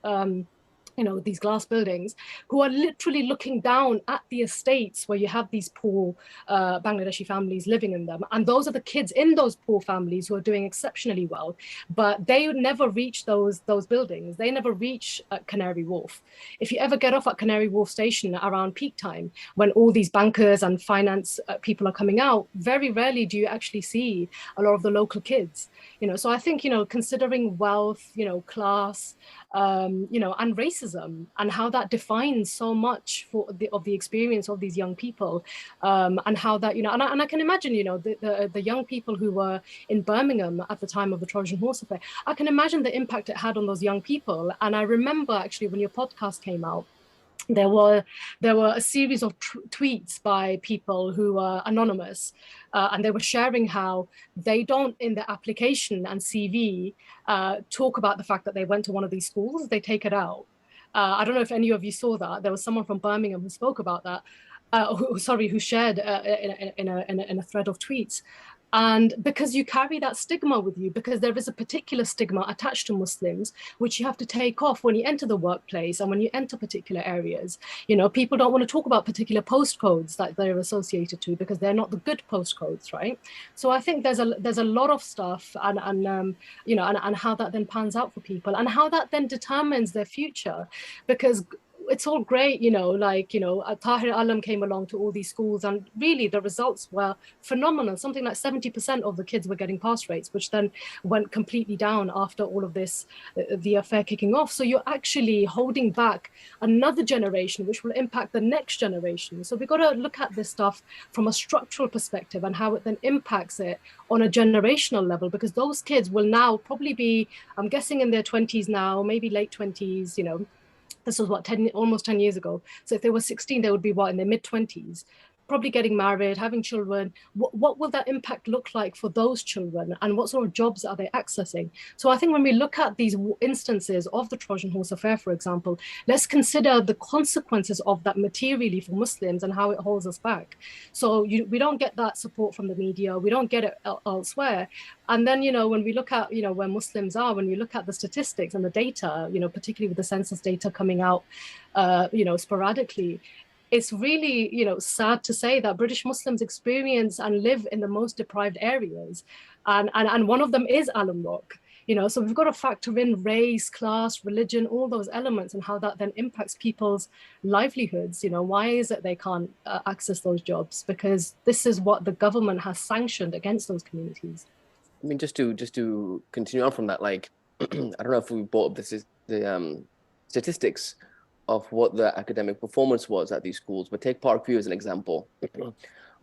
these glass buildings, who are literally looking down at the estates where you have these poor Bangladeshi families living in them. And those are the kids in those poor families who are doing exceptionally well, but they would never reach those buildings. They never reach Canary Wharf. If you ever get off at Canary Wharf station around peak time, when all these bankers and finance people are coming out, very rarely do you actually see a lot of the local kids. So I think, considering wealth, class, and racism, and how that defines so much of the experience of these young people, and how that, and I can imagine, the young people who were in Birmingham at the time of the Trojan Horse Affair, I can imagine the impact it had on those young people. And I remember actually when your podcast came out, there were a series of tweets by people who were anonymous, and they were sharing how they don't, in their application and CV, talk about the fact that they went to one of these schools. They take it out. I don't know if any of you saw that. There was someone from Birmingham who spoke about that, who shared in a thread of tweets. And because you carry that stigma with you, because there is a particular stigma attached to Muslims, which you have to take off when you enter the workplace and when you enter particular areas. People don't want to talk about particular postcodes that they're associated to, because they're not the good postcodes, right? So I think there's a lot of stuff, and how that then pans out for people, and how that then determines their future. Because it's all great, Tahir Alam came along to all these schools, and really the results were phenomenal. Something like 70% of the kids were getting pass rates, which then went completely down after all of this, the affair kicking off. So you're actually holding back another generation, which will impact the next generation. So we've got to look at this stuff from a structural perspective, and how it then impacts it on a generational level, because those kids will now probably be, I'm guessing, in their 20s now, maybe late 20s, this was almost 10 years ago. So if they were 16, they would be in their mid-20s, probably getting married, having children. What will that impact look like for those children, and what sort of jobs are they accessing? So I think when we look at these instances of the Trojan Horse Affair, for example, let's consider the consequences of that materially for Muslims and how it holds us back. So we don't get that support from the media, we don't get it elsewhere. And then, when we look at, where Muslims are, when you look at the statistics and the data, particularly with the census data coming out, sporadically, it's really, sad to say that British Muslims experience and live in the most deprived areas. And one of them is Alum Rock. So we've got to factor in race, class, religion, all those elements, and how that then impacts people's livelihoods. Why is it they can't access those jobs? Because this is what the government has sanctioned against those communities. I mean, just to continue on from that, I don't know if we brought up the statistics of what the academic performance was at these schools, but take Parkview as an example.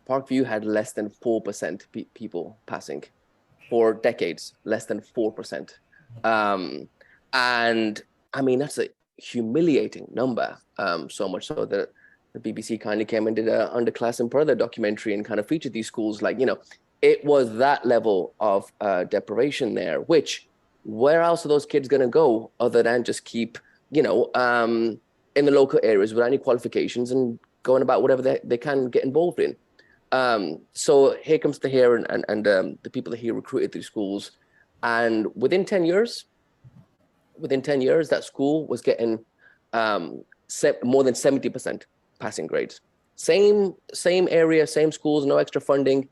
Parkview had less than 4% people passing for decades, less than 4%. And I mean, that's a humiliating number, so much so that the BBC kind of came and did a Underclass and Further documentary and kind of featured these schools. Like, you know, it was that level of deprivation there, which, where else are those kids going to go other than just keep, you know, in the local areas without any qualifications and going about whatever they can get involved in. So here comes Tahir and the people that he recruited through schools. And within 10 years, that school was getting more than 70% passing grades. Same area, same schools, no extra funding,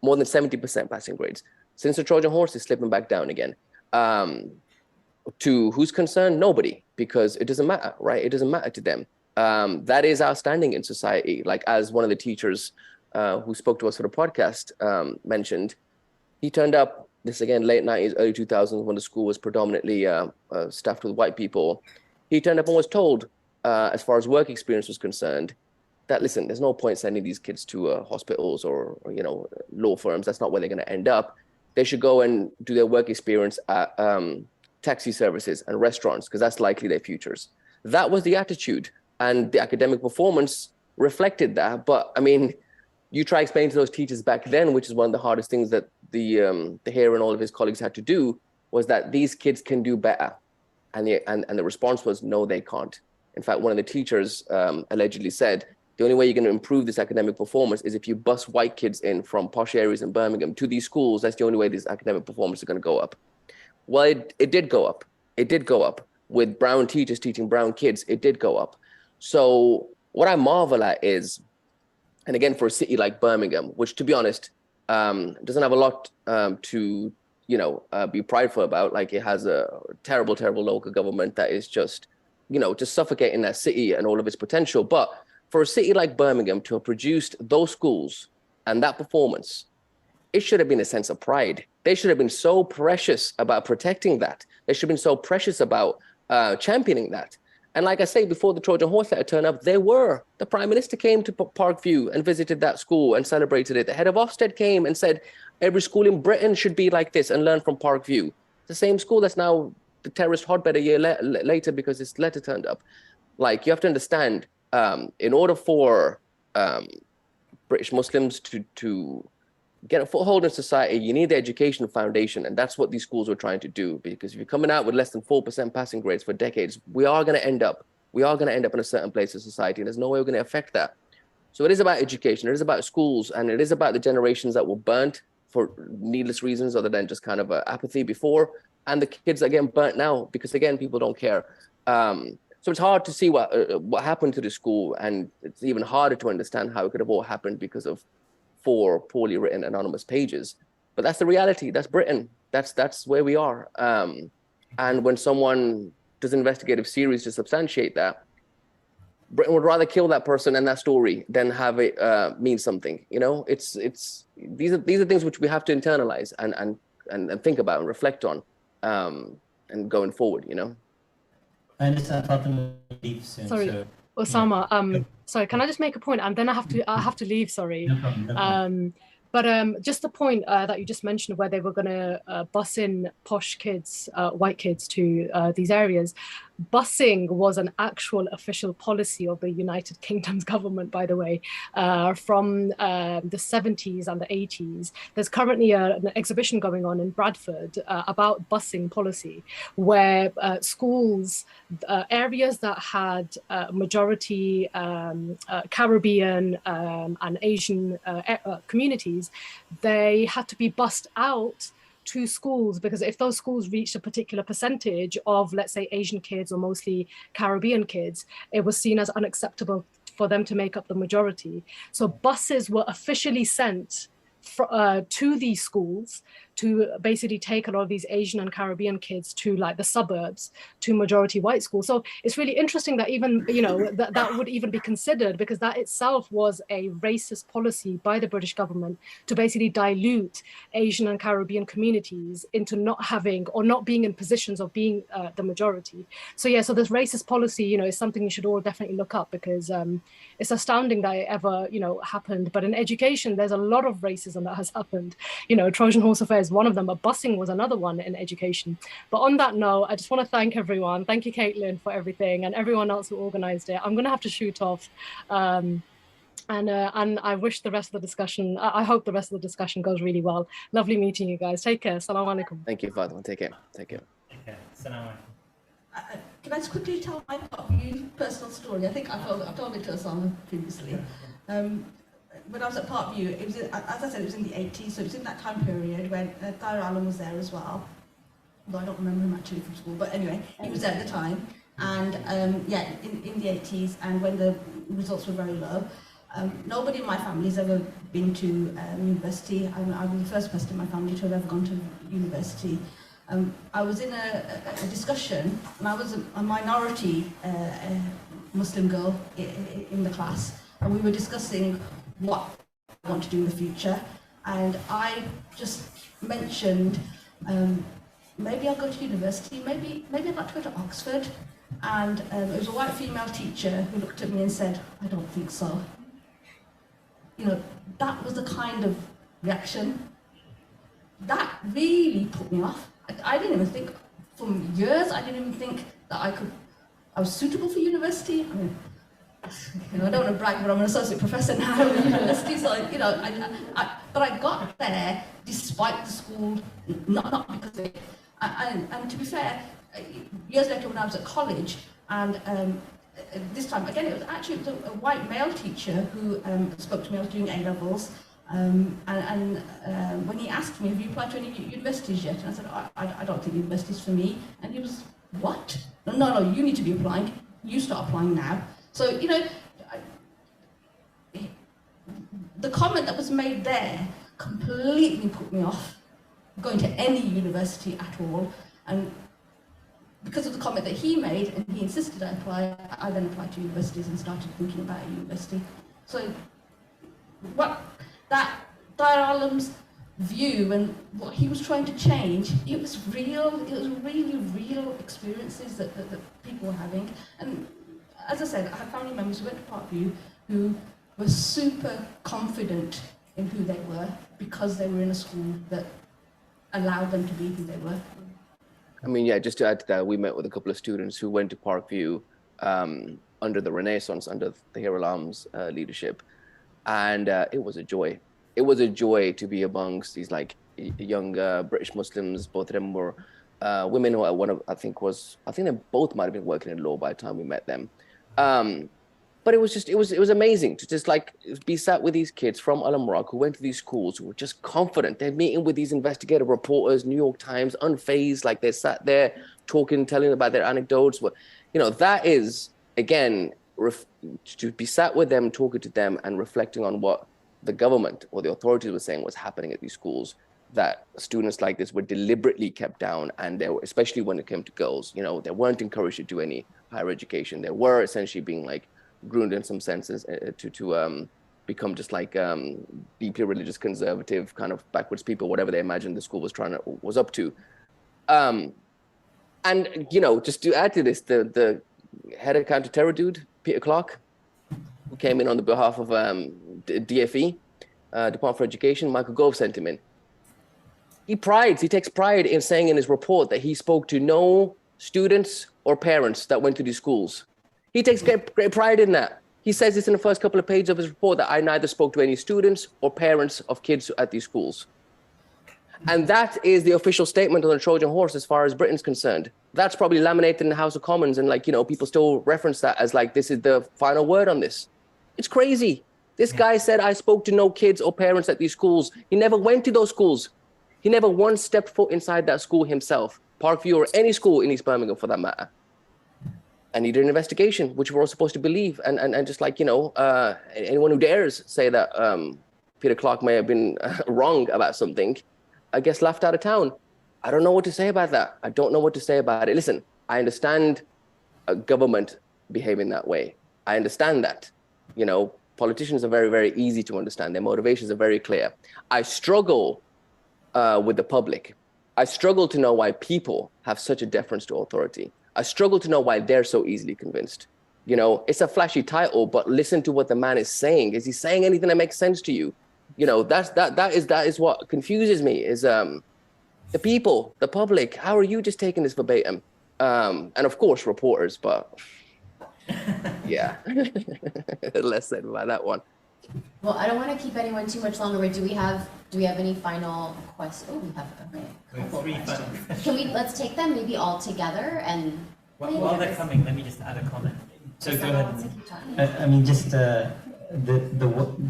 more than 70% passing grades. Since the Trojan Horse is slipping back down again. To who's concerned? Nobody, because it doesn't matter, right? It doesn't matter to them. That is our standing in society. Like, as one of the teachers who spoke to us for the podcast mentioned, he turned up, this again, late 90s, early 2000s, when the school was predominantly staffed with white people. He turned up and was told, as far as work experience was concerned, that, listen, there's no point sending these kids to hospitals or, you know, law firms. That's not where they're going to end up. They should go and do their work experience at taxi services and restaurants, because that's likely their futures. That was the attitude, and the academic performance reflected that. But I mean, you try explaining to those teachers back then, which is one of the hardest things that the Tahir and all of his colleagues had to do, was that these kids can do better. And the response was, no, they can't. In fact, one of the teachers allegedly said, the only way you're going to improve this academic performance is if you bus white kids in from posh areas in Birmingham to these schools. That's the only way this academic performance is going to go up. Well, it did go up. It did go up. With brown teachers teaching brown kids, it did go up. So what I marvel at is, and again, for a city like Birmingham, which, to be honest, doesn't have a lot to, you know, be prideful about. Like, it has a terrible, terrible local government that is just, you know, just suffocating that city and all of its potential. But for a city like Birmingham to have produced those schools and that performance, it should have been a sense of pride. They should have been so precious about protecting that. They should have been so precious about championing that. And like I say, before the Trojan Horse letter turned up, the Prime Minister came to Parkview and visited that school and celebrated it. The head of Ofsted came and said, every school in Britain should be like this and learn from Parkview. The same school that's now the terrorist hotbed a year later because this letter turned up. Like, you have to understand, in order for British Muslims to get a foothold in society, you need the education foundation. And that's what these schools were trying to do. Because if you're coming out with less than 4% passing grades for decades, we are going to end up in a certain place in society. And there's no way we're going to affect that. So it is about education. It is about schools. And it is about the generations that were burnt for needless reasons other than just kind of apathy before. And the kids are getting burnt now because, again, people don't care. So it's hard to see what happened to the school. And it's even harder to understand how it could have all happened because of 4 poorly written anonymous pages. But that's the reality. That's Britain. That's where we are. And when someone does an investigative series to substantiate that, Britain would rather kill that person and that story than have it mean something. You know, these are things which we have to internalize and think about and reflect on, and going forward. You know. I understand Fatima leave soon. Sorry, so, Usaama. yeah. Sorry, can I just make a point? And then I have to leave. Sorry. No problem, no problem. But just the point that you just mentioned, where they were going to bus in posh kids, white kids, to these areas. Busing was an actual official policy of the United Kingdom's government, by the way, from the 70s and the 80s. There's currently an exhibition going on in Bradford about busing policy, where schools, areas that had majority Caribbean and Asian communities, they had to be bussed out to schools, because if those schools reached a particular percentage of, let's say, Asian kids or mostly Caribbean kids, it was seen as unacceptable for them to make up the majority. So buses were officially sent to these schools to basically take a lot of these Asian and Caribbean kids to like the suburbs, to majority white schools. So it's really interesting that even, you know, that would even be considered, because that itself was a racist policy by the British government to basically dilute Asian and Caribbean communities into not having or not being in positions of being the majority. So yeah, so this racist policy, you know, is something you should all definitely look up, because it's astounding that it ever, you know, happened. But in education, there's a lot of racism that has happened. You know, Trojan Horse Affair is one of them, but busing was another one in education. But on that note, I just want to thank everyone. Thank you, Caitlin, for everything, and everyone else who organized it. I'm going to have to shoot off. And I wish the rest of the discussion, I hope the rest of the discussion goes really well. Lovely meeting you guys. Take care. Salam alaikum. Thank you, Fatima. Take care. Take care. Okay, salam alaikum. Can I just quickly tell my personal story? I think I've told it to Usaama previously. When I was at Parkview, it was, as I said, it was in the 80s, so it was in that time period when Dr Alam was there as well. Although I don't remember him actually from school, but anyway, he was there at the time. And yeah, in the 80s, and when the results were very low. Nobody in my family has ever been to university. I was the first person in my family to have ever gone to university. I was in a discussion, and I was a minority Muslim girl in the class, and we were discussing what I want to do in the future. And I just mentioned, maybe I'll go to university, maybe I'd like to go to Oxford. And it was a white female teacher who looked at me and said, I don't think so. You know, that was the kind of reaction that really put me off. I didn't even think, for years, I didn't even think that I was suitable for university. I mean, you know, I don't want to brag, but I'm an associate professor now at university, so, you know, but I got there despite the school, not because of it. And to be fair, years later when I was at college, and this time, again, it was a white male teacher who spoke to me. I was doing A-levels, and when he asked me, have you applied to any universities yet? And I said, I don't think university's for me. And he was, what? No, you need to be applying. You start applying now. So, you know, the comment that was made there completely put me off going to any university at all. And because of the comment that he made, and he insisted I apply, I then applied to universities and started thinking about a university. So what that Dr. Alam's view and what he was trying to change, it was real, it was really real experiences that people were having. And as I said, I had family members who went to Parkview who were super confident in who they were because they were in a school that allowed them to be who they were. I mean, yeah, just to add to that, we met with a couple of students who went to Parkview under the Renaissance, under the Alam's leadership. And it was a joy. It was a joy to be amongst these like young British Muslims. Both of them were women. I think they both might have been working in law by the time we met them. But it was amazing to just like be sat with these kids from Al-Amraq who went to these schools who were just confident. They're meeting with these investigative reporters, New York Times, unfazed, like they sat there talking, telling about their anecdotes. You know, that is, again, to be sat with them, talking to them and reflecting on what the government or the authorities were saying was happening at these schools, that students like this were deliberately kept down, and they were, especially when it came to girls, you know, they weren't encouraged to do any higher education. They were essentially being like groomed in some senses to become just like deeply religious, conservative, kind of backwards people, whatever they imagined the school was up to. And, you know, just to add to this, the head of counter-terror dude, Peter Clark, who came in on the behalf of DFE, Department for Education, Michael Gove sent him in. He takes pride in saying in his report that he spoke to no students or parents that went to these schools. He takes great pride in that. He says this in the first couple of pages of his report, that I neither spoke to any students or parents of kids at these schools. And that is the official statement on the Trojan Horse as far as Britain's concerned. That's probably laminated in the House of Commons, and like, you know, people still reference that as like, this is the final word on this. It's crazy. This guy said, I spoke to no kids or parents at these schools. He never went to those schools. He never once stepped foot inside that school himself, Parkview or any school in East Birmingham for that matter. And he did an investigation, which we're all supposed to believe. And just like, you know, anyone who dares say that Peter Clark may have been wrong about something, gets laughed out of town. I don't know what to say about that. I don't know what to say about it. Listen, I understand a government behaving that way. I understand that. You know, politicians are very, very easy to understand. Their motivations are very clear. I struggle with the public. I struggle to know why people have such a deference to authority. I struggle to know why they're so easily convinced. You know, it's a flashy title, but listen to what the man is saying. Is he saying anything that makes sense to you? You know, that is what confuses me, is the people, the public. How are you just taking this verbatim? And of course, reporters, but yeah, less said about that one. Well, I don't want to keep anyone too much longer, but do we have any final questions? Oh, we have a couple Three questions. Let's take them maybe all together, and while they're coming, let me just add a comment. So go ahead. I mean, just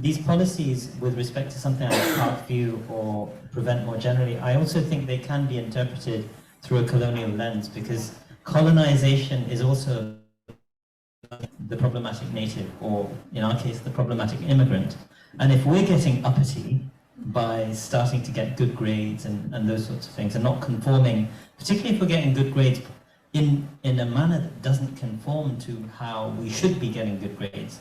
these policies with respect to something like park view or prevent more generally, I also think they can be interpreted through a colonial lens, because colonization is also the problematic native, or in our case, the problematic immigrant. And if we're getting uppity by starting to get good grades and those sorts of things, and not conforming, particularly if we're getting good grades in a manner that doesn't conform to how we should be getting good grades,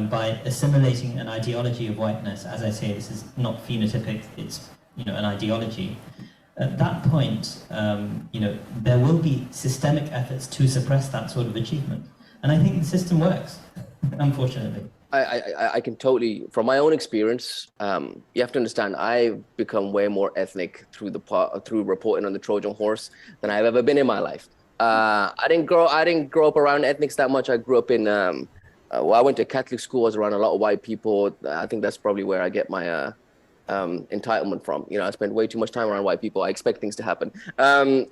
by assimilating an ideology of whiteness. As I say, this is not phenotypic, it's, you know, an ideology. At that point, you know, there will be systemic efforts to suppress that sort of achievement. And I think the system works, unfortunately. I can totally, from my own experience, you have to understand, I've become way more ethnic through reporting on the Trojan Horse than I've ever been in my life. I didn't grow up around ethnics that much. I grew up in, well, I went to Catholic school. I was around a lot of white people. I think that's probably where I get my entitlement from. You know, I spend way too much time around white people. I expect things to happen.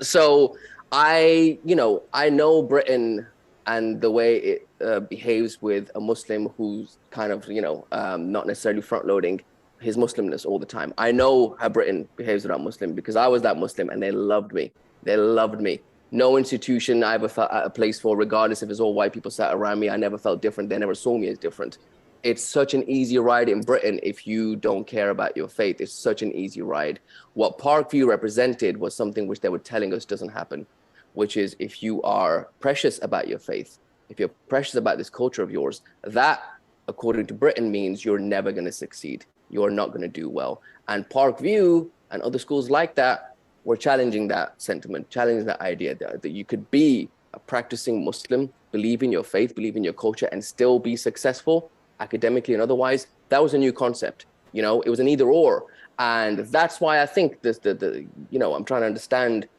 So I know Britain and the way it behaves with a Muslim who's kind of, you know, not necessarily front-loading his Muslimness all the time. I know how Britain behaves with that Muslim, because I was that Muslim and they loved me. They loved me. No institution I ever felt at a place for, regardless if it's all white people sat around me, I never felt different. They never saw me as different. It's such an easy ride in Britain if you don't care about your faith. It's such an easy ride. What Parkview represented was something which they were telling us doesn't happen, which is, if you are precious about your faith, if you're precious about this culture of yours, that, according to Britain, means you're never going to succeed. You're not going to do well. And Parkview and other schools like that were challenging that sentiment, challenging that idea that you could be a practicing Muslim, believe in your faith, believe in your culture, and still be successful academically and otherwise. That was a new concept. You know, it was an either or. And that's why I think you know, I'm trying to understand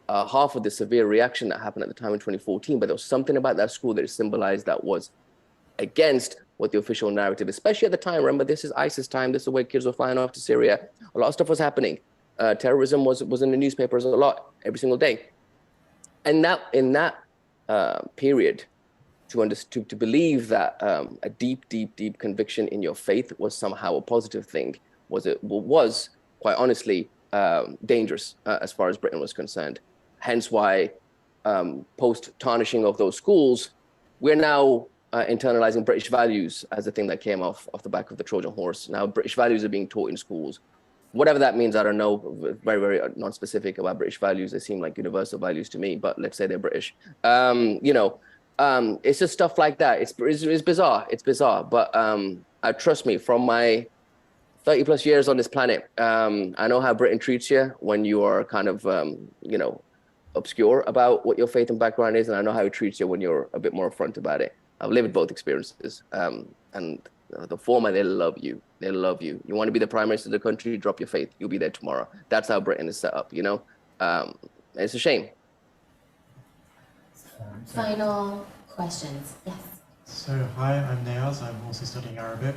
half of the severe reaction that happened at the time in 2014, but there was something about that school that symbolized that was against what the official narrative, especially at the time. Remember, this is ISIS time. This is where kids were flying off to Syria. A lot of stuff was happening. Terrorism was in the newspapers a lot, every single day. And in that period, to believe that a deep conviction in your faith was somehow a positive thing was quite honestly dangerous as far as Britain was concerned. Hence why post-tarnishing of those schools, we're now internalizing British values as a thing that came off the back of the Trojan Horse. Now British values are being taught in schools. Whatever that means, I don't know, very, very non-specific about British values. They seem like universal values to me, but let's say they're British. You know, it's just stuff like that. It's bizarre. It's bizarre. But trust me, from my 30 plus years on this planet, I know how Britain treats you when you are kind of, you know, obscure about what your faith and background is. And I know how it treats you when you're a bit more upfront about it. I've lived both experiences. And the former, they love you. They love you. You want to be the prime minister of the country, drop your faith. You'll be there tomorrow. That's how Britain is set up, you know? It's a shame. Final questions, yes. So, hi, I'm Nayaz. I'm also studying Arabic.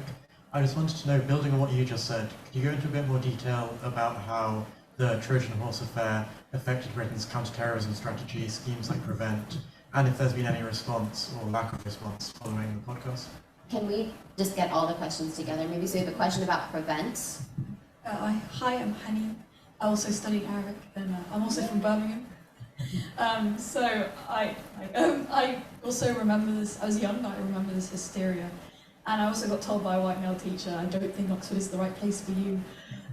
I just wanted to know, building on what you just said, could you go into a bit more detail about how the Trojan Horse Affair affected Britain's counter-terrorism strategy, schemes like Prevent, and if there's been any response or lack of response following the podcast? Can we just get all the questions together? Maybe so we have a question about Prevent. Hi, I'm Hani. I also study Arabic, and I'm also from Birmingham. So I also remember this. I was young, but I remember this hysteria, and I also got told by a white male teacher, "I don't think Oxford is the right place for you."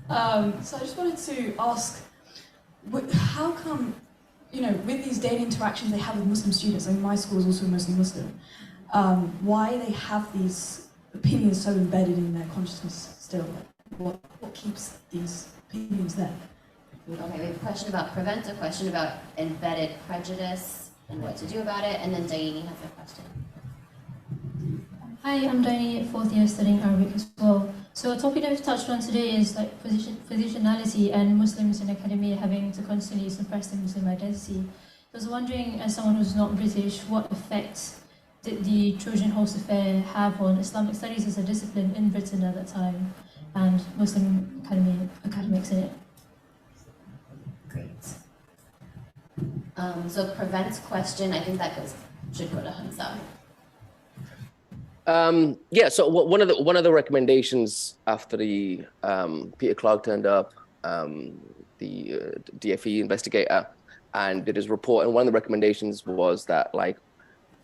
So I just wanted to ask, how come, with these daily interactions they have with Muslim students, and my school is also mostly Muslim, why they have these opinions so embedded in their consciousness still? What keeps these opinions there? Okay, we have a question about prevent, a question about embedded prejudice and what to do about it, and then Daini has a question. Hi, I'm Daini, fourth year studying Arabic as well. So a topic that we've touched on today is like positionality and Muslims in academia having to constantly suppress their Muslim identity. I was wondering, as someone who's not British, what effect did the Trojan Horse Affair have on Islamic studies as a discipline in Britain at that time and Muslim academics in it? Great. So prevent question, I think that should go to Hamza. Yeah, so one of the recommendations after the Peter Clark turned up, the DFE investigator, and did his report, and one of the recommendations was that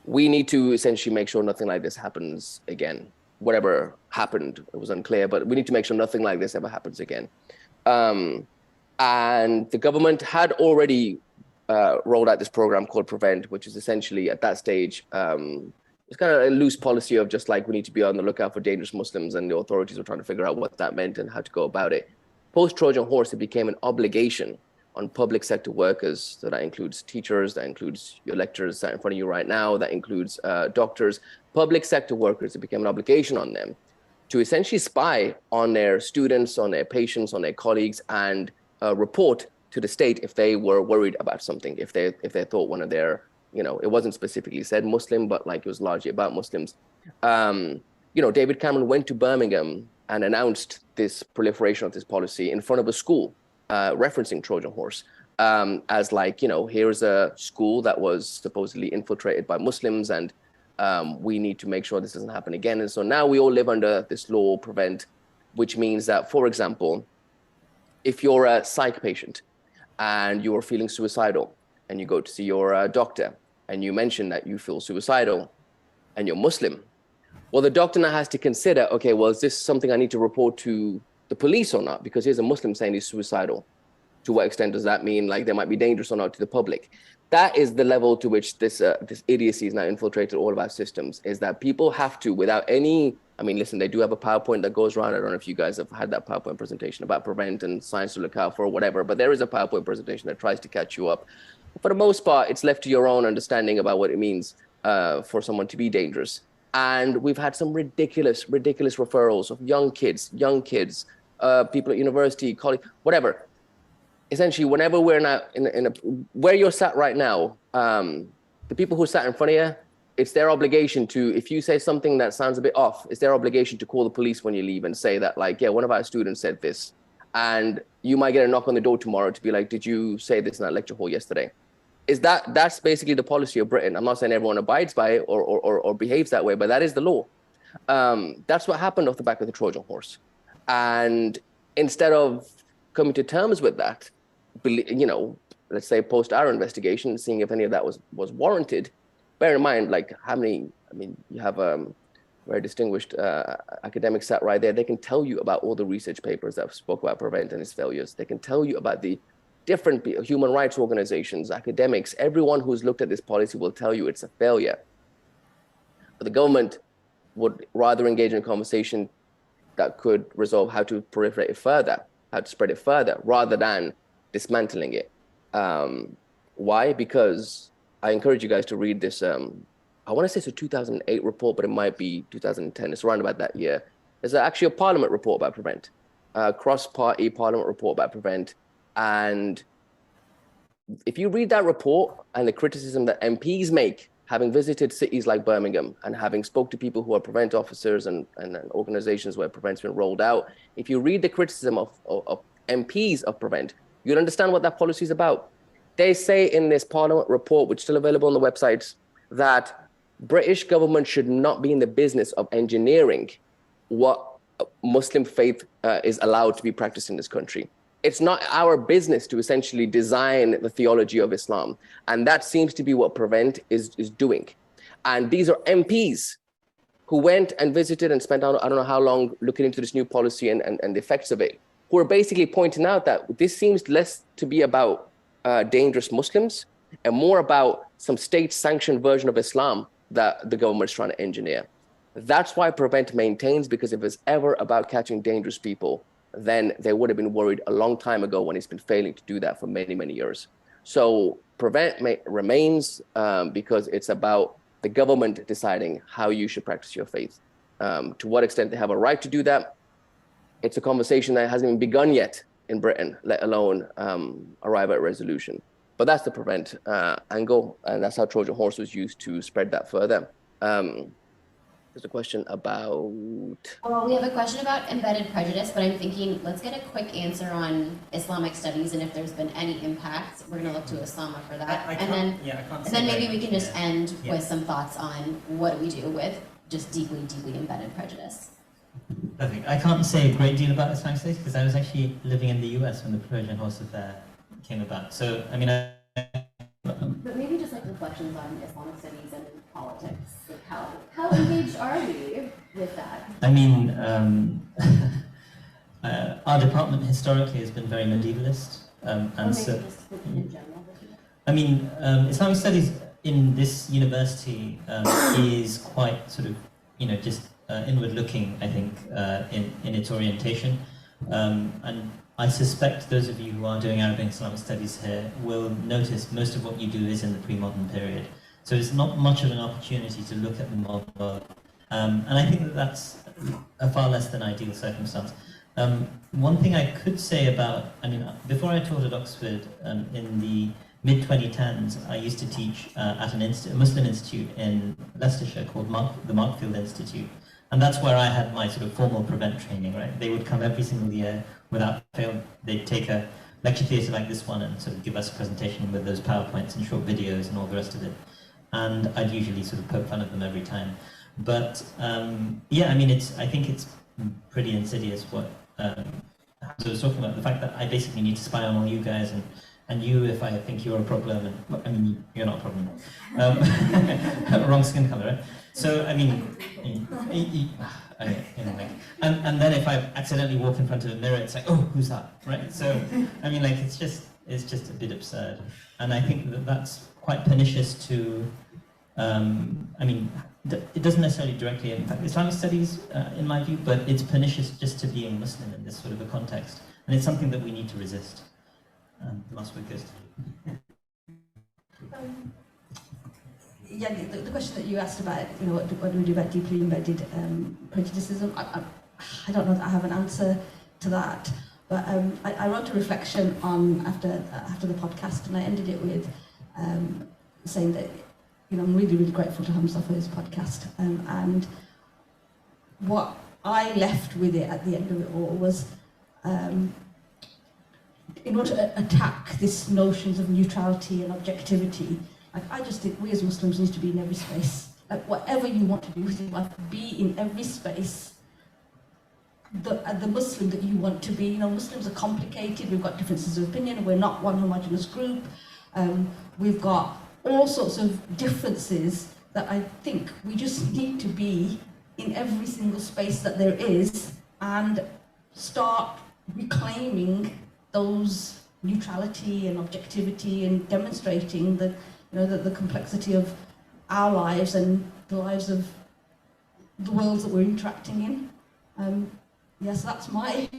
we need to essentially make sure nothing like this happens again. Whatever happened, it was unclear, but we need to make sure nothing like this ever happens again. And the government had already rolled out this program called Prevent, which is essentially at that stage, it's kind of a loose policy of just we need to be on the lookout for dangerous Muslims, and the authorities were trying to figure out what that meant and how to go about it. Post Trojan Horse, it became an obligation on public sector workers. So that includes teachers, that includes your lecturers sat in front of you right now, that includes doctors, public sector workers. It became an obligation on them to essentially spy on their students, on their patients, on their colleagues, and report to the state if they were worried about something, if they thought one of their, it wasn't specifically said Muslim, but it was largely about Muslims. David Cameron went to Birmingham and announced this proliferation of this policy in front of a school, referencing Trojan Horse, as here's a school that was supposedly infiltrated by Muslims, and we need to make sure this doesn't happen again. And so now we all live under this law, Prevent, which means that, for example, if you're a psych patient and you're feeling suicidal and you go to see your doctor and you mention that you feel suicidal and you're Muslim, well, the doctor now has to consider, okay, well, is this something I need to report to the police or not? Because here's a Muslim saying he's suicidal. To what extent does that mean they might be dangerous or not to the public? That is the level to which this idiocy is now infiltrated all of our systems, is that people have to, without any, listen, they do have a PowerPoint that goes around. I don't know if you guys have had that PowerPoint presentation about Prevent and signs to look out for or whatever, but there is a PowerPoint presentation that tries to catch you up. For the most part, it's left to your own understanding about what it means for someone to be dangerous. And we've had some ridiculous referrals of young kids, people at university, college, whatever. Essentially, whenever we're now where you're sat right now, the people who sat in front of you, it's their obligation to, if you say something that sounds a bit off, it's their obligation to call the police when you leave and say that, yeah, one of our students said this. And you might get a knock on the door tomorrow to be like, did you say this in that lecture hall yesterday? That's basically the policy of Britain. I'm not saying everyone abides by it or behaves that way, but that is the law. That's what happened off the back of the Trojan Horse. And instead of coming to terms with that, let's say post our investigation, seeing if any of that was warranted, bear in mind, you have very distinguished academics sat right there. They can tell you about all the research papers that spoke about Prevent and its failures. They can tell you about the different human rights organizations, academics, everyone who's looked at this policy will tell you it's a failure. But the government would rather engage in a conversation that could resolve how to proliferate it further, how to spread it further, rather than dismantling it. Why? Because I encourage you guys to read this, I want to say it's a 2008 report, but it might be 2010. It's around about that year. There's actually a parliament report about Prevent, a cross-party parliament report about Prevent. And if you read that report and the criticism that MPs make, having visited cities like Birmingham and having spoke to people who are Prevent officers and organizations where Prevent's been rolled out, if you read the criticism of MPs of Prevent, you'll understand what that policy is about. They say in this parliament report, which is still available on the website, that British government should not be in the business of engineering what Muslim faith is allowed to be practiced in this country. It's not our business to essentially design the theology of Islam. And that seems to be what Prevent is doing. And these are MPs who went and visited and spent, I don't know how long, looking into this new policy and the effects of it. who are basically pointing out that this seems less to be about dangerous Muslims and more about some state-sanctioned version of Islam that the government is trying to engineer. That's why Prevent maintains, because if it's ever about catching dangerous people, then they would have been worried a long time ago when it's been failing to do that for many, many years. So Prevent remains because it's about the government deciding how you should practice your faith. To what extent they have a right to do that, it's a conversation that hasn't even begun yet in Britain, let alone arrive at a resolution. But that's the Prevent angle, and that's how Trojan Horse was used to spread that further. There's a question about... Well, we have a question about embedded prejudice, but I'm thinking let's get a quick answer on Islamic studies and if there's been any impact. We're going to look to Usaama for that. And then maybe we can just end with some thoughts on what do we do with just deeply, deeply embedded prejudice. Perfect. I can't say a great deal about Islamic studies because I was actually living in the US when the Trojan Horse Affair came about. So, I mean, but maybe just like reflections on Islamic studies and politics. Like how engaged are we with that? I mean, our department historically has been very medievalist, and so in general. I mean, Islamic studies in this university is quite sort of, just inward-looking, I think, in its orientation. And I suspect those of you who are doing Arabic and Islamic studies here will notice most of what you do is in the pre-modern period. So it's not much of an opportunity to look at the modern world. And I think that that's a far less than ideal circumstance. One thing I could say about, before I taught at Oxford in the mid-2010s, I used to teach at a Muslim institute in Leicestershire called the Markfield Institute. And that's where I had my sort of formal Prevent training, right? They would come every single year without fail. They'd take a lecture theatre like this one and sort of give us a presentation with those PowerPoints and short videos and all the rest of it. And I'd usually sort of poke fun at them every time. But I think it's pretty insidious what Hamza was talking about, the fact that I basically need to spy on all you guys and you if I think you're a problem, and you're not a problem. Wrong skin color, right? So, and then if I accidentally walk in front of a mirror, it's like, oh, who's that, right? So, it's just a bit absurd. And I think that that's quite pernicious to, it doesn't necessarily directly impact Islamic studies, in my view, but it's pernicious just to being Muslim in this sort of a context. And it's something that we need to resist. The last word goes to you. The question that you asked about, what do we do about deeply embedded prejudicism? I don't know that I have an answer to that, but I wrote a reflection on after the podcast, and I ended it with saying that I'm really, really grateful to Hamza for his podcast, and what I left with it at the end of it all was, in order to attack these notions of neutrality and objectivity, I just think we as Muslims need to be in every space. Like whatever you want to do with your life, be in every space. The Muslim that you want to be. Muslims are complicated. We've got differences of opinion. We're not one homogenous group. We've got all sorts of differences that I think we just need to be in every single space that there is and start reclaiming those neutrality and objectivity and demonstrating the complexity of our lives and the lives of the worlds that we're interacting in. So that's my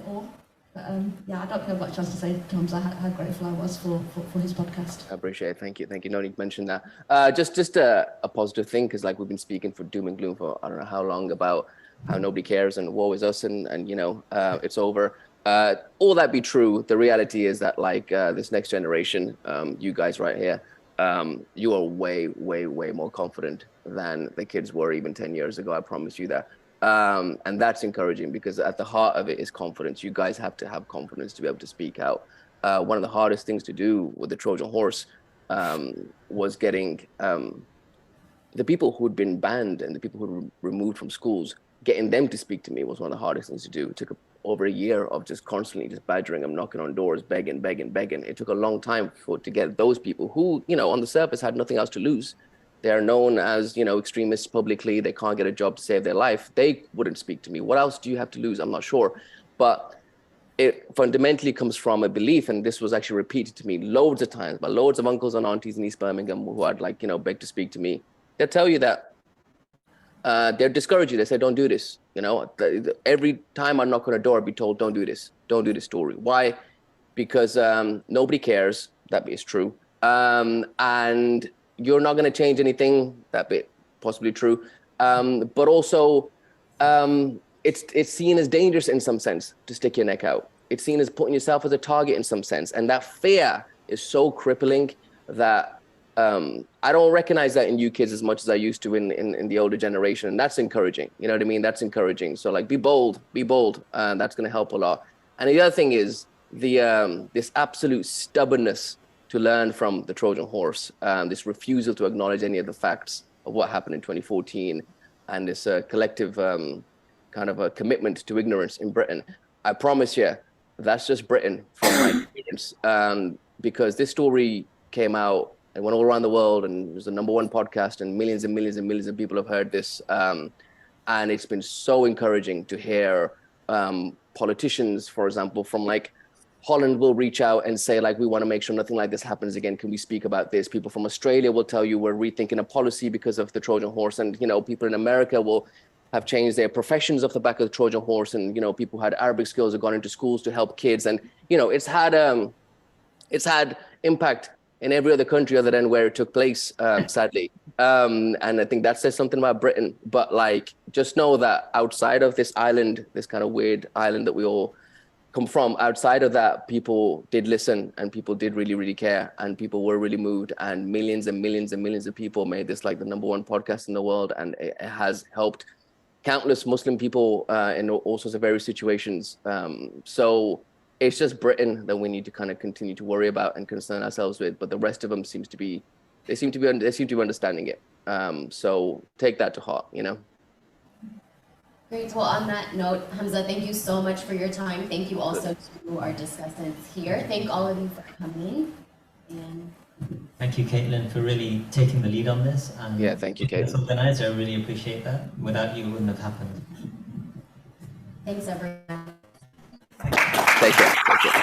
all. But I don't think I've got a chance to say to Hamza how grateful I was for his podcast. I appreciate it. Thank you. No need to mention that. Just a positive thing, because we've been speaking for doom and gloom for I don't know how long about how nobody cares and woe is us and it's over. All that be true, the reality is that this next generation, you guys right here, you are way, way, way more confident than the kids were even 10 years ago. I promise you that. And that's encouraging, because at the heart of it is confidence. You guys have to have confidence to be able to speak out. One of the hardest things to do with the Trojan Horse was getting the people who'd been banned and the people who were removed from schools, getting them to speak to me was one of the hardest things to do. It took over a year of just constantly just badgering them, knocking on doors, begging. It took a long time to get those people who, on the surface had nothing else to lose. They're known as, extremists publicly. They can't get a job to save their life. They wouldn't speak to me. What else do you have to lose? I'm not sure. but it fundamentally comes from a belief, and this was actually repeated to me loads of times by loads of uncles and aunties in East Birmingham who I'd like, beg to speak to me. They'll tell you that they'll discourage you. They say, don't do this. Every time I knock on a door, I'd be told, don't do this story. Why? Because nobody cares. That bit is true. And you're not going to change anything. That bit possibly true. But also, it's seen as dangerous in some sense to stick your neck out. It's seen as putting yourself as a target in some sense. And that fear is so crippling that I don't recognize that in you kids as much as I used to in the older generation. And that's encouraging. You know what I mean? That's encouraging. So like, be bold. That's going to help a lot. And the other thing is this absolute stubbornness to learn from the Trojan horse, this refusal to acknowledge any of the facts of what happened in 2014, and this collective kind of a commitment to ignorance in Britain. I promise you, that's just Britain from my experience, because this story came out and went all around the world, and it was the #1 podcast, and millions and millions and millions of people have heard this. And it's been so encouraging to hear politicians, for example, from like Holland will reach out and say, like, we want to make sure nothing like this happens again. Can we speak about this? People from Australia will tell you we're rethinking a policy because of the Trojan horse. And, people in America will have changed their professions off the back of the Trojan horse. And, people who had Arabic skills have gone into schools to help kids. And, it's had impact in every other country other than where it took place, sadly. And I think that says something about Britain. But like, just know that outside of this island, this kind of weird island that we all come from, outside of that, people did listen, and people did really, really care, and people were really moved, and millions and millions and millions of people made this like the #1 podcast in the world, and it has helped countless Muslim people in all sorts of various situations. So it's just Britain that we need to kind of continue to worry about and concern ourselves with, but the rest of them seem to be understanding it. So take that to heart, Great. Well, on that note, Hamza, thank you so much for your time. Thank you also to our discussants here. Thank all of you for coming. And thank you, Caitlin, for really taking the lead on this. And yeah, thank you, Caitlin. Organizer, I really appreciate that. Without you, it wouldn't have happened. thanks, everyone. Take care. Take care.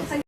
Shout.